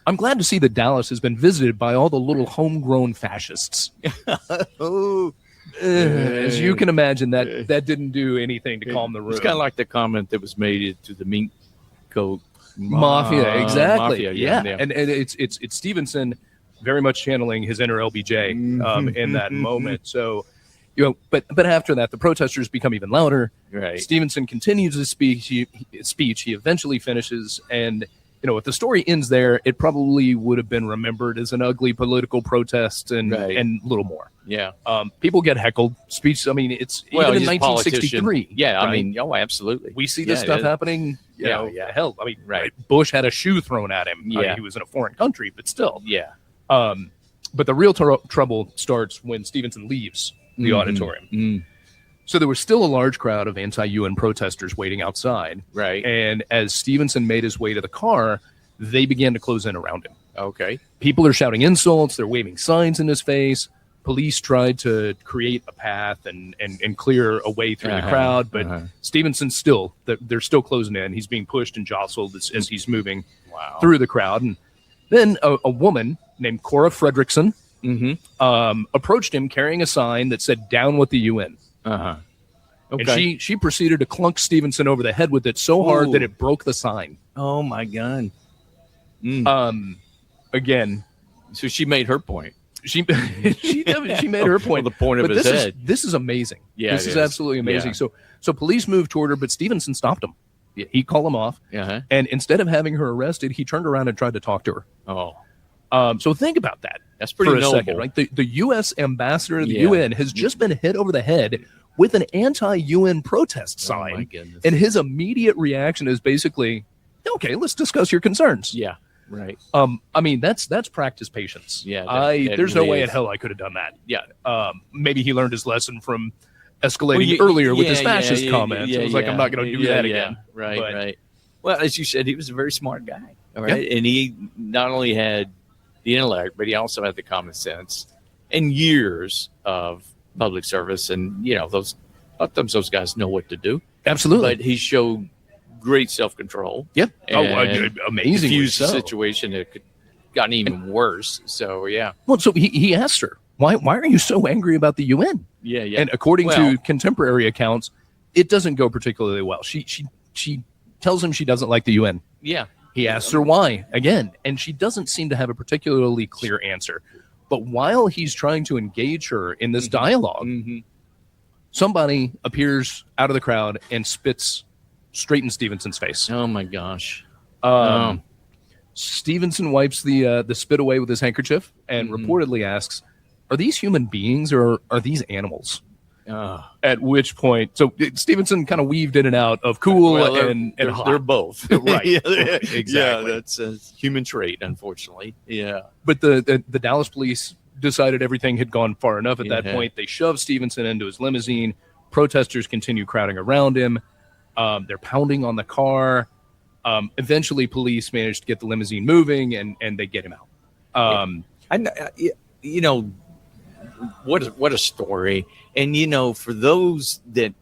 "I'm glad to see that Dallas has been visited by all the little homegrown fascists." As you can imagine, that didn't do anything to calm the room. It's kind of like the comment that was made to the Mink Coat Mafia. Exactly. Mafia, And it's Stevenson very much channeling his inner LBJ in that moment. So, but after that, the protesters become even louder. Right. Stevenson continues his speech. He eventually finishes, and if the story ends there, it probably would have been remembered as an ugly political protest and a little more. Yeah. People get heckled. Speech. I mean, it's even in 1963. Yeah. Right? I mean, absolutely. We see this stuff happening. Hell, I mean, Bush had a shoe thrown at him. Yeah. I mean, he was in a foreign country, but still. Yeah. But the real trouble starts when Stevenson leaves the auditorium. So there was still a large crowd of anti-UN protesters waiting outside. Right. And as Stevenson made his way to the car, they began to close in around him. Okay. People are shouting insults. They're waving signs in his face. Police tried to create a path and clear a way through the crowd. But Stevenson they're still closing in. He's being pushed and jostled as he's moving through the crowd. And then a woman named Cora Fredrickson approached him carrying a sign that said "Down with the UN." Okay. And she proceeded to clunk Stevenson over the head with it so hard that it broke the sign. Oh my God. Again, so she made her point. She made her point. The point of his head. This is amazing. Yeah, this is absolutely amazing. Yeah. So police moved toward her, but Stevenson stopped him. He called him off, and instead of having her arrested, he turned around and tried to talk to her. So think about that. That's pretty for a noble, second, right? The U.S. ambassador to the UN has just been hit over the head with an anti-UN protest Oh, my sign. goodness. And his immediate reaction is basically, okay, let's discuss your concerns. Yeah, right. I mean, that's practice patience. Yeah, There's no way in is. hell I could have done that. Yeah. Maybe he learned his lesson from escalating earlier with his fascist comments. Yeah, it was like, I'm not going to do that again. Right, But- right. Well, as you said, he was a very smart guy. All right. And he not only had the intellect, but he also had the common sense and years of public service. And, you know, sometimes those guys know what to do. Absolutely. But he showed great self-control. Yep. And Amazing. diffused the situation. It could gotten even worse. So, yeah. Well, so he asked her, why are you so angry about the UN? Yeah, yeah. And according to contemporary accounts, it doesn't go particularly well. She tells him she doesn't like the UN. Yeah. He asks her why again, and she doesn't seem to have a particularly clear answer. But while he's trying to engage her in this dialogue, somebody appears out of the crowd and spits straight in Stevenson's face. Oh, my gosh. Stevenson wipes the spit away with his handkerchief and reportedly asks, "Are these human beings or are these animals?" At which point, so Stevenson kind of weaved in and out of cool and hot. They're both. Right. Exactly. Yeah, Exactly. that's a human trait, unfortunately. Yeah. But the Dallas police decided everything had gone far enough at that Yeah. point. They shoved Stevenson into his limousine. Protesters continue crowding around him. They're pounding on the car. Eventually, police managed to get the limousine moving, and they get him out. You know, what a story. And, you know, for those that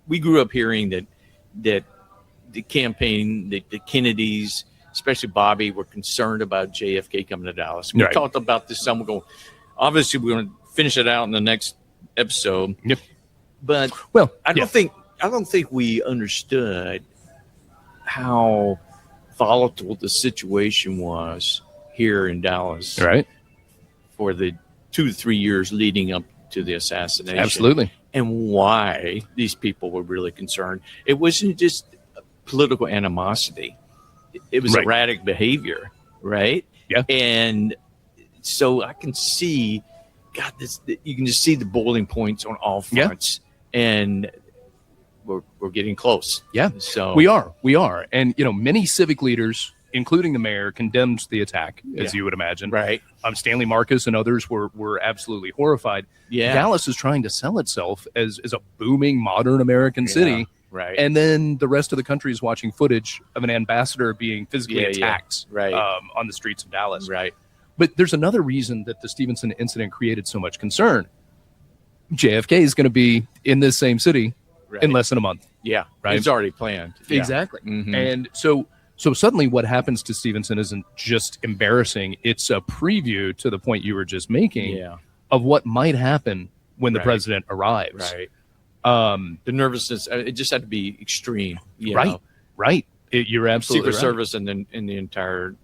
we grew up hearing that the campaign, the Kennedys, especially Bobby, were concerned about JFK coming to Dallas. We talked about this some. Obviously, we're going to finish it out in the next episode. Yep. But I don't think we understood how volatile the situation was here in Dallas. Right. For the 2 to 3 years leading up to the assassination. Absolutely. And why these people were really concerned. It wasn't just political animosity. It was erratic behavior, right? Yeah. And so I can see, God, you can just see the boiling points on all fronts. Yeah. And we're getting close. Yeah. So we are. And, you know, many civic leaders, including the mayor, condemned the attack, as you would imagine. Right. Stanley Marcus and others were absolutely horrified. Yeah. Dallas is trying to sell itself as a booming modern American city. Right. And then the rest of the country is watching footage of an ambassador being physically attacked on the streets of Dallas. Right. But there's another reason that the Stevenson incident created so much concern. JFK is going to be in this same city in less than a month. Yeah. Right. It's already planned. Exactly. Mm-hmm. And so suddenly what happens to Stevenson isn't just embarrassing. It's a preview to the point you were just making of what might happen when the president arrives. Right. The nervousness, it just had to be extreme. Right. You're absolutely Secret Service and then in the entire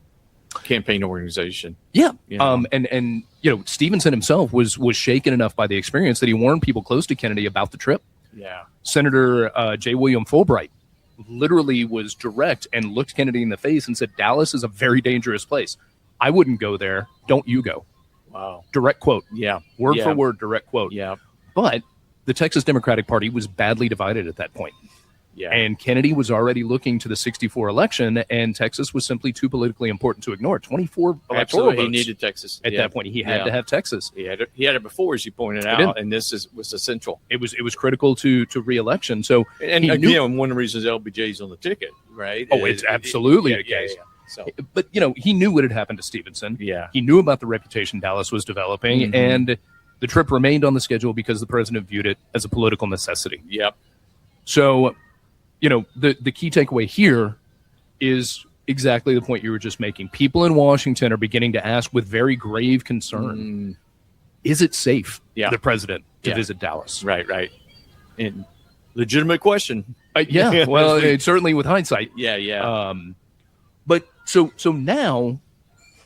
campaign organization. Yeah. You know? And you know, Stevenson himself was shaken enough by the experience that he warned people close to Kennedy about the trip. Yeah. Senator J. William Fulbright literally was direct and looked Kennedy in the face and said, "Dallas is a very dangerous place. I wouldn't go there. Don't you go." Wow. Direct quote. Yeah. Word for word, direct quote. Yeah. But the Texas Democratic Party was badly divided at that point. Yeah. And Kennedy was already looking to the 1964 election, and Texas was simply too politically important to ignore. 24 electoral votes. He needed Texas. At that point, he had to have Texas. He had it before, as you pointed out, and this was essential. It was critical to re-election. So, and again, one of the reasons LBJ's on the ticket, right? Oh, it's absolutely the case. Yeah. So, but you know, he knew what had happened to Stevenson. Yeah, he knew about the reputation Dallas was developing, and the trip remained on the schedule because the president viewed it as a political necessity. Yep. So, you know, the key takeaway here is exactly the point you were just making. People in Washington are beginning to ask with very grave concern, is it safe for the president to visit Dallas? Right. And legitimate question. Well, certainly with hindsight. Yeah. But so now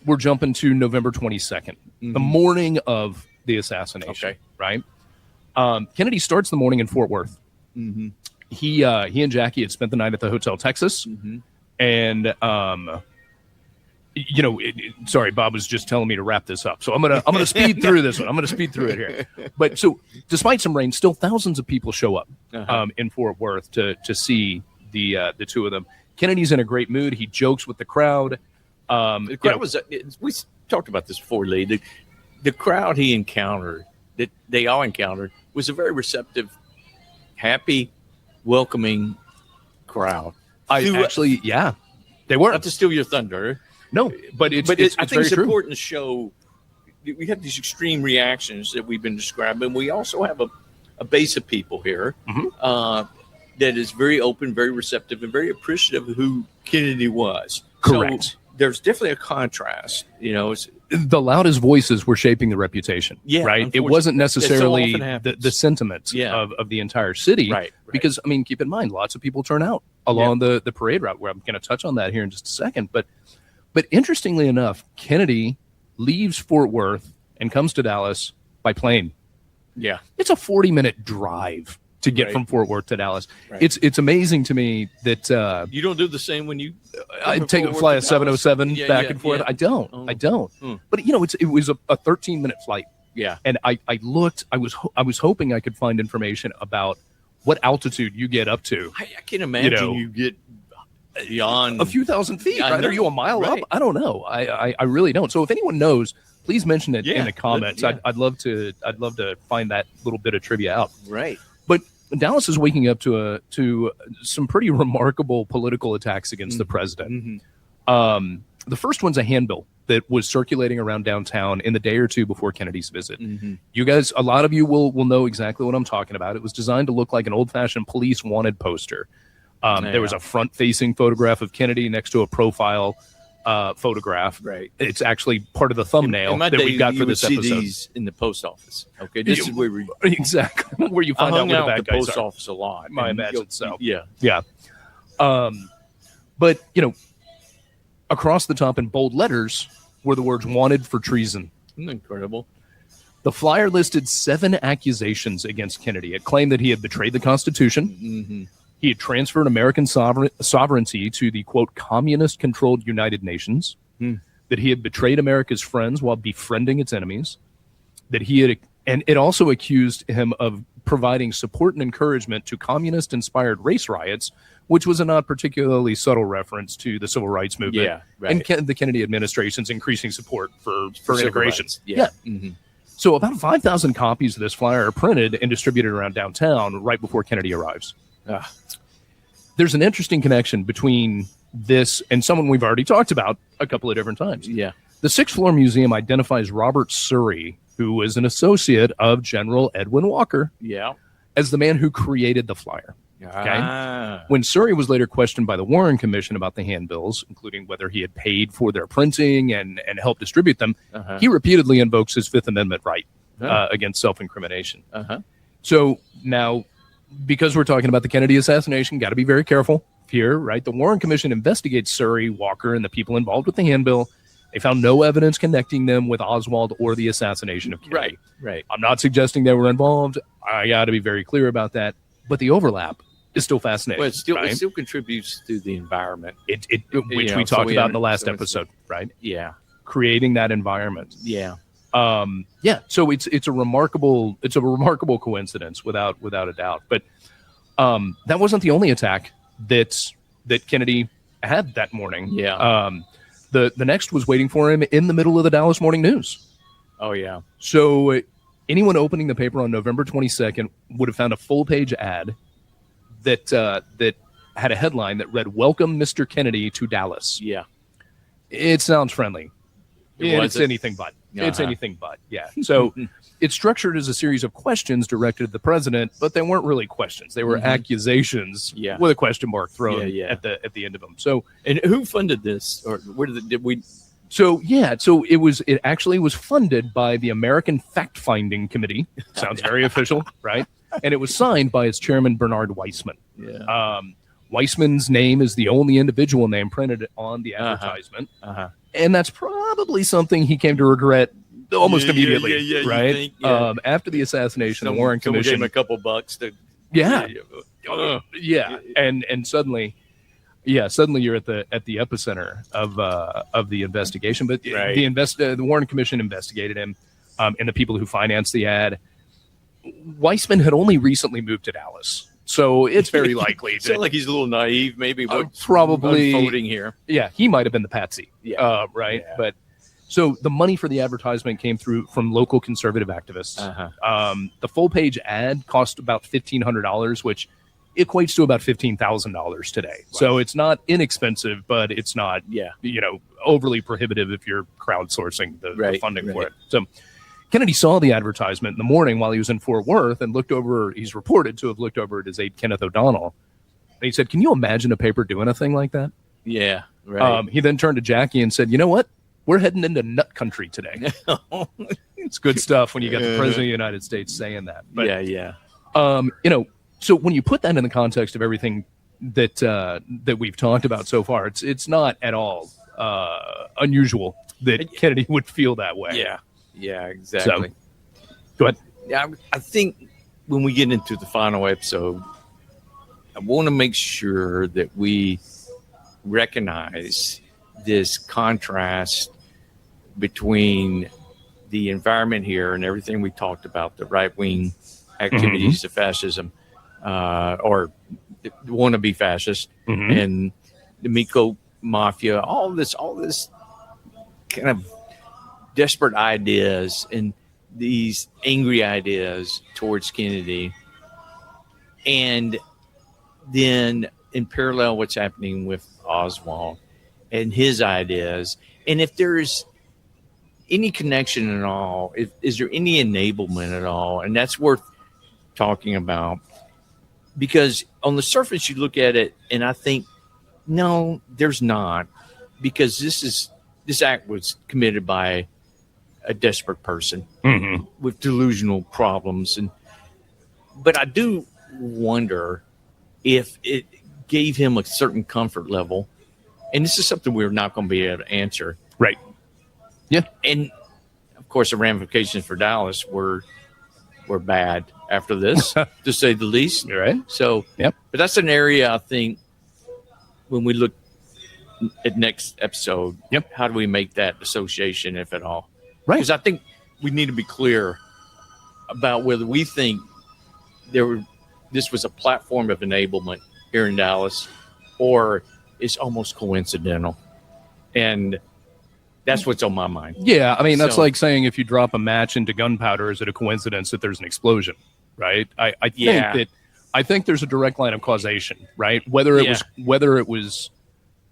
we're jumping to November 22nd, the morning of the assassination. Okay. Right? Kennedy starts the morning in Fort Worth. Mm-hmm. He and Jackie had spent the night at the Hotel Texas, and Sorry, Bob was just telling me to wrap this up, so I'm gonna speed through this one. I'm gonna speed through it here. But so, despite some rain, still thousands of people show up in Fort Worth to see the two of them. Kennedy's in a great mood. He jokes with the crowd. The crowd was. We talked about this before, Lee. The crowd he encountered, that they all encountered, was a very receptive, happy, welcoming crowd. They were. Not to steal your thunder. No, but I think it's important to show we have these extreme reactions that we've been describing. We also have a base of people here that is very open, very receptive, and very appreciative of who Kennedy was. Correct. So there's definitely a contrast. The loudest voices were shaping the reputation. Yeah, right. It wasn't necessarily the sentiments of the entire city. Right. Because keep in mind, lots of people turn out along the parade route. Where I'm going to touch on that here in just a second, But interestingly enough, Kennedy leaves Fort Worth and comes to Dallas by plane. Yeah. It's a 40-minute drive to get from Fort Worth to Dallas. Right. It's amazing to me that you don't do the same when you I fly a 707 back and forth. I don't. But it was a 13-minute flight. Yeah. And I looked. I was hoping I could find information about what altitude you get up to. I can imagine you get beyond a few thousand feet. Right? Are you a mile up? I don't know. I really don't. So if anyone knows, please mention it in the comments. I'd love to find that little bit of trivia out. Right. But Dallas is waking up to some pretty remarkable political attacks against the president. The first one's a handbill that was circulating around downtown in the day or two before Kennedy's visit. You guys, a lot of you will know exactly what I'm talking about. It was designed to look like an old-fashioned police wanted poster. There was a front-facing photograph of Kennedy next to a profile photograph. Right. It's actually part of the thumbnail that we got for this episode. See these in the post office. Okay, this is where we exactly where you find out where the bad guys are. Post office a lot. I imagine so. Yeah. But across the top in bold letters were the words "wanted for treason." Incredible. The flyer listed 7 accusations against Kennedy. It claimed that he had betrayed the Constitution. He had transferred American sovereignty to the, quote, communist-controlled United Nations, that he had betrayed America's friends while befriending its enemies, and it also accused him of providing support and encouragement to communist-inspired race riots, which was a not particularly subtle reference to the civil rights movement and the Kennedy administration's increasing support for integration. So about 5,000 copies of this flyer are printed and distributed around downtown right before Kennedy arrives. There's an interesting connection between this and someone we've already talked about a couple of different times. Yeah. The 6th Floor Museum identifies Robert Surrey, who was an associate of General Edwin Walker, as the man who created the flyer. Okay? When Surrey was later questioned by the Warren Commission about the handbills, including whether he had paid for their printing and helped distribute them, he repeatedly invokes his Fifth Amendment right against self-incrimination. So now, because we're talking about the Kennedy assassination, got to be very careful here, right? The Warren Commission investigates Surrey, Walker, and the people involved with the handbill. They found no evidence connecting them with Oswald or the assassination of Kennedy. Right. I'm not suggesting they were involved. I got to be very clear about that. But the overlap is still fascinating. Well, it still contributes to the environment. Which we talked about in the last episode, right? Yeah. Creating that environment. Yeah. So it's a remarkable coincidence without a doubt. But that wasn't the only attack that Kennedy had that morning. Yeah. The next was waiting for him in the middle of the Dallas Morning News. Oh yeah. So anyone opening the paper on November 22nd would have found a full-page ad that had a headline that read, "Welcome, Mr. Kennedy, to Dallas." Yeah. It sounds friendly. It's anything but. It's anything but. Yeah. So it's structured as a series of questions directed at the president, but they weren't really questions. They were accusations with a question mark thrown at the end of them. So, and who funded this, or where did we? So it actually was funded by the American Fact-Finding Committee. Sounds very official, right? And it was signed by its chairman, Bernard Weissman. Yeah. Weissman's name is the only individual name printed on the advertisement. And that's probably something he came to regret almost immediately, right? After the assassination, the Warren Commission gave him a couple bucks to and suddenly Yeah, suddenly you're at the epicenter of the investigation. But Right. the Warren Commission investigated him, and the people who financed the ad. Weissman had only recently moved to Dallas, so it's very likely that Sounds like he's a little naive. Maybe what's probably unfolding here. Yeah, he might have been the patsy. Yeah. Right. Yeah. But so the money for the advertisement came through from local conservative activists. The full page ad cost about $1,500, which equates to about $15,000 today. Wow. So it's not inexpensive, but it's not overly prohibitive if you're crowdsourcing the funding for it. So Kennedy saw the advertisement in the morning while he was in Fort Worth and looked over. He's reported to have looked over at his aide, Kenneth O'Donnell. And he said, "Can you imagine a paper doing a thing like that?" Yeah, right. He then turned to Jackie and said, "You know what? We're heading into nut country today." It's good stuff when you got the President of the United States saying that. But, so when you put that in the context of everything that we've talked about so far, it's not at all unusual that Kennedy would feel that way. Yeah, exactly. So, go ahead. Yeah, I think when we get into the final episode, I want to make sure that we recognize this contrast between the environment here and everything we talked about, the right-wing activities of fascism, or wannabe fascist, and the Mink Coat Mafia, all this kind of desperate ideas and these angry ideas towards Kennedy, and then in parallel what's happening with Oswald and his ideas, and if there's any connection at all, is there any enablement at all? And that's worth talking about, because on the surface you look at it and I think, no, there's not, because this act was committed by a desperate person with delusional problems, but I do wonder if it gave him a certain comfort level, and this is something we're not going to be able to answer. Right. Yeah. And of course, the ramifications for Dallas were bad after this, to say the least. Right. So, but that's an area I think when we look at next episode, how do we make that association, if at all? Right. Because I think we need to be clear about whether we think this was a platform of enablement here in Dallas, or it's almost coincidental. And that's what's on my mind. Yeah, I mean, that's like saying if you drop a match into gunpowder, is it a coincidence that there's an explosion, right? I think there's a direct line of causation, right? Whether it was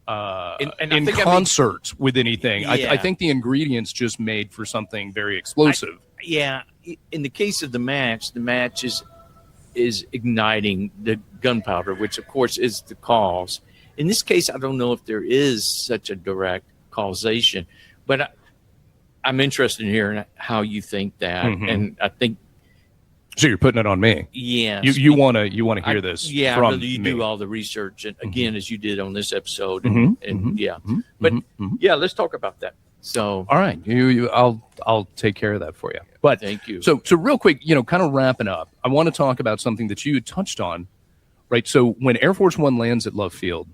in concert with anything. I think the ingredients just made for something very explosive. In the case of the match is igniting the gunpowder, which of course is the cause. In this case, I don't know if there is such a direct causation, but I'm interested in hearing how you think that, and I think. So you're putting it on me. Yeah. You want to hear this? Yeah. From you me. do all the research, and again, as you did on this episode, let's talk about that. So, all right, I'll take care of that for you. But thank you. So real quick, kind of wrapping up, I want to talk about something that you touched on, right? So when Air Force One lands at Love Field,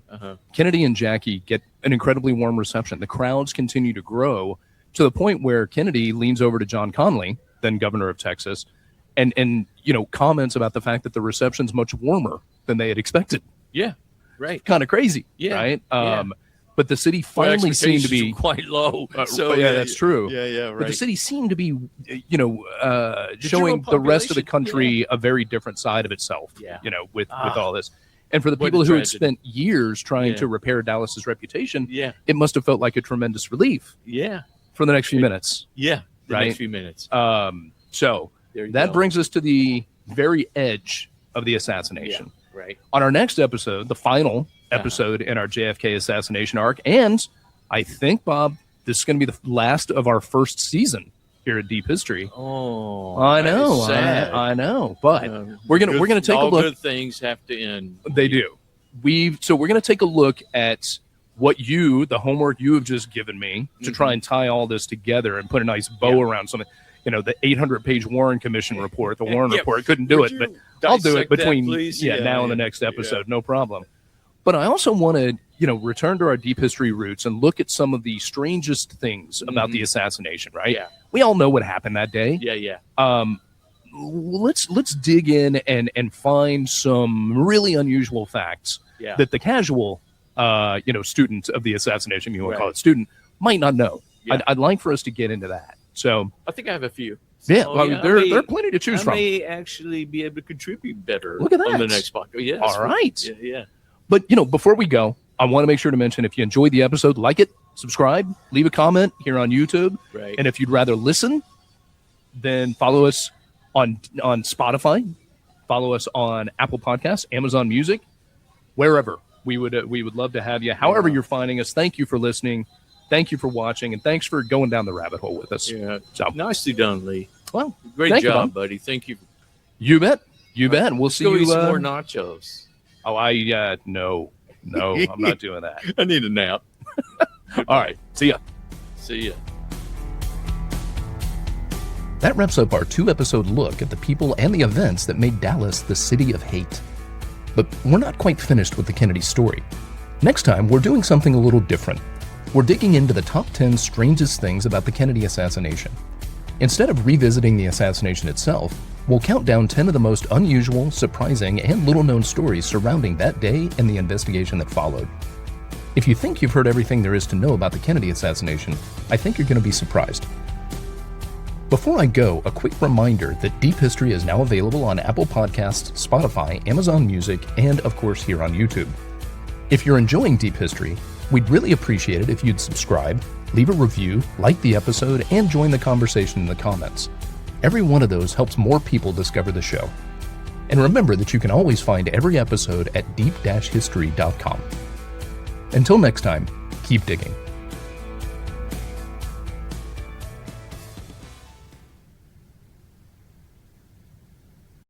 Kennedy and Jackie get an incredibly warm reception. The crowds continue to grow to the point where Kennedy leans over to John Connally, then governor of Texas, and comments about the fact that the reception's much warmer than they had expected. Yeah, right. Kind of crazy. Yeah, right. But the city finally seemed to be quite low. That's true. Yeah, right. But the city seemed to be, showing the rest of the country a very different side of itself. Yeah. With all this, and for the people who had spent years trying to repair Dallas's reputation, it must have felt like a tremendous relief. Yeah. For the next few minutes. Yeah. Next few minutes. So that brings us to the very edge of the assassination. Yeah, right. On our next episode, the final episode in our JFK assassination arc, and I think, Bob, this is going to be the last of our first season here at Deep History. Oh, I know, I know, but we're gonna take a look. All good things have to end. They do. We're gonna take a look at what the homework you have just given me to try and tie all this together and put a nice bow around something. The 800-page Warren Commission report, the Warren report couldn't do it, but I'll do it between now and the next episode, no problem. But I also want to, return to our deep history roots and look at some of the strangest things about the assassination, right? Yeah. We all know what happened that day. Yeah. Let's dig in and find some really unusual facts that the casual student of the assassination, you want to call it student, might not know. Yeah. I'd like for us to get into that. So I think I have a few. There are plenty to choose from. I may actually be able to contribute better. Look at that. On the next podcast. Yes. All right. Yeah. But before we go, I want to make sure to mention, if you enjoyed the episode, like it, subscribe, leave a comment here on YouTube. Right. And if you'd rather listen, then follow us on Spotify, follow us on Apple Podcasts, Amazon Music, wherever. We would love to have you. However you're finding us, thank you for listening. Thank you for watching, and thanks for going down the rabbit hole with us. Yeah. So nicely done, Lee. Well, great job, buddy. Thank you. You bet. We'll see you. Eat some more nachos. Oh, no, I'm not doing that. I need a nap. All right. See ya. That wraps up our 2-episode look at the people and the events that made Dallas the city of hate. But we're not quite finished with the Kennedy story. Next time, we're doing something a little different. We're digging into the top 10 strangest things about the Kennedy assassination. Instead of revisiting the assassination itself, we'll count down 10 of the most unusual, surprising, and little-known stories surrounding that day and the investigation that followed. If you think you've heard everything there is to know about the Kennedy assassination, I think you're going to be surprised. Before I go, a quick reminder that Deep History is now available on Apple Podcasts, Spotify, Amazon Music, and of course here on YouTube. If you're enjoying Deep History, we'd really appreciate it if you'd subscribe, leave a review, like the episode, and join the conversation in the comments. Every one of those helps more people discover the show. And remember that you can always find every episode at deep-history.com. Until next time, keep digging.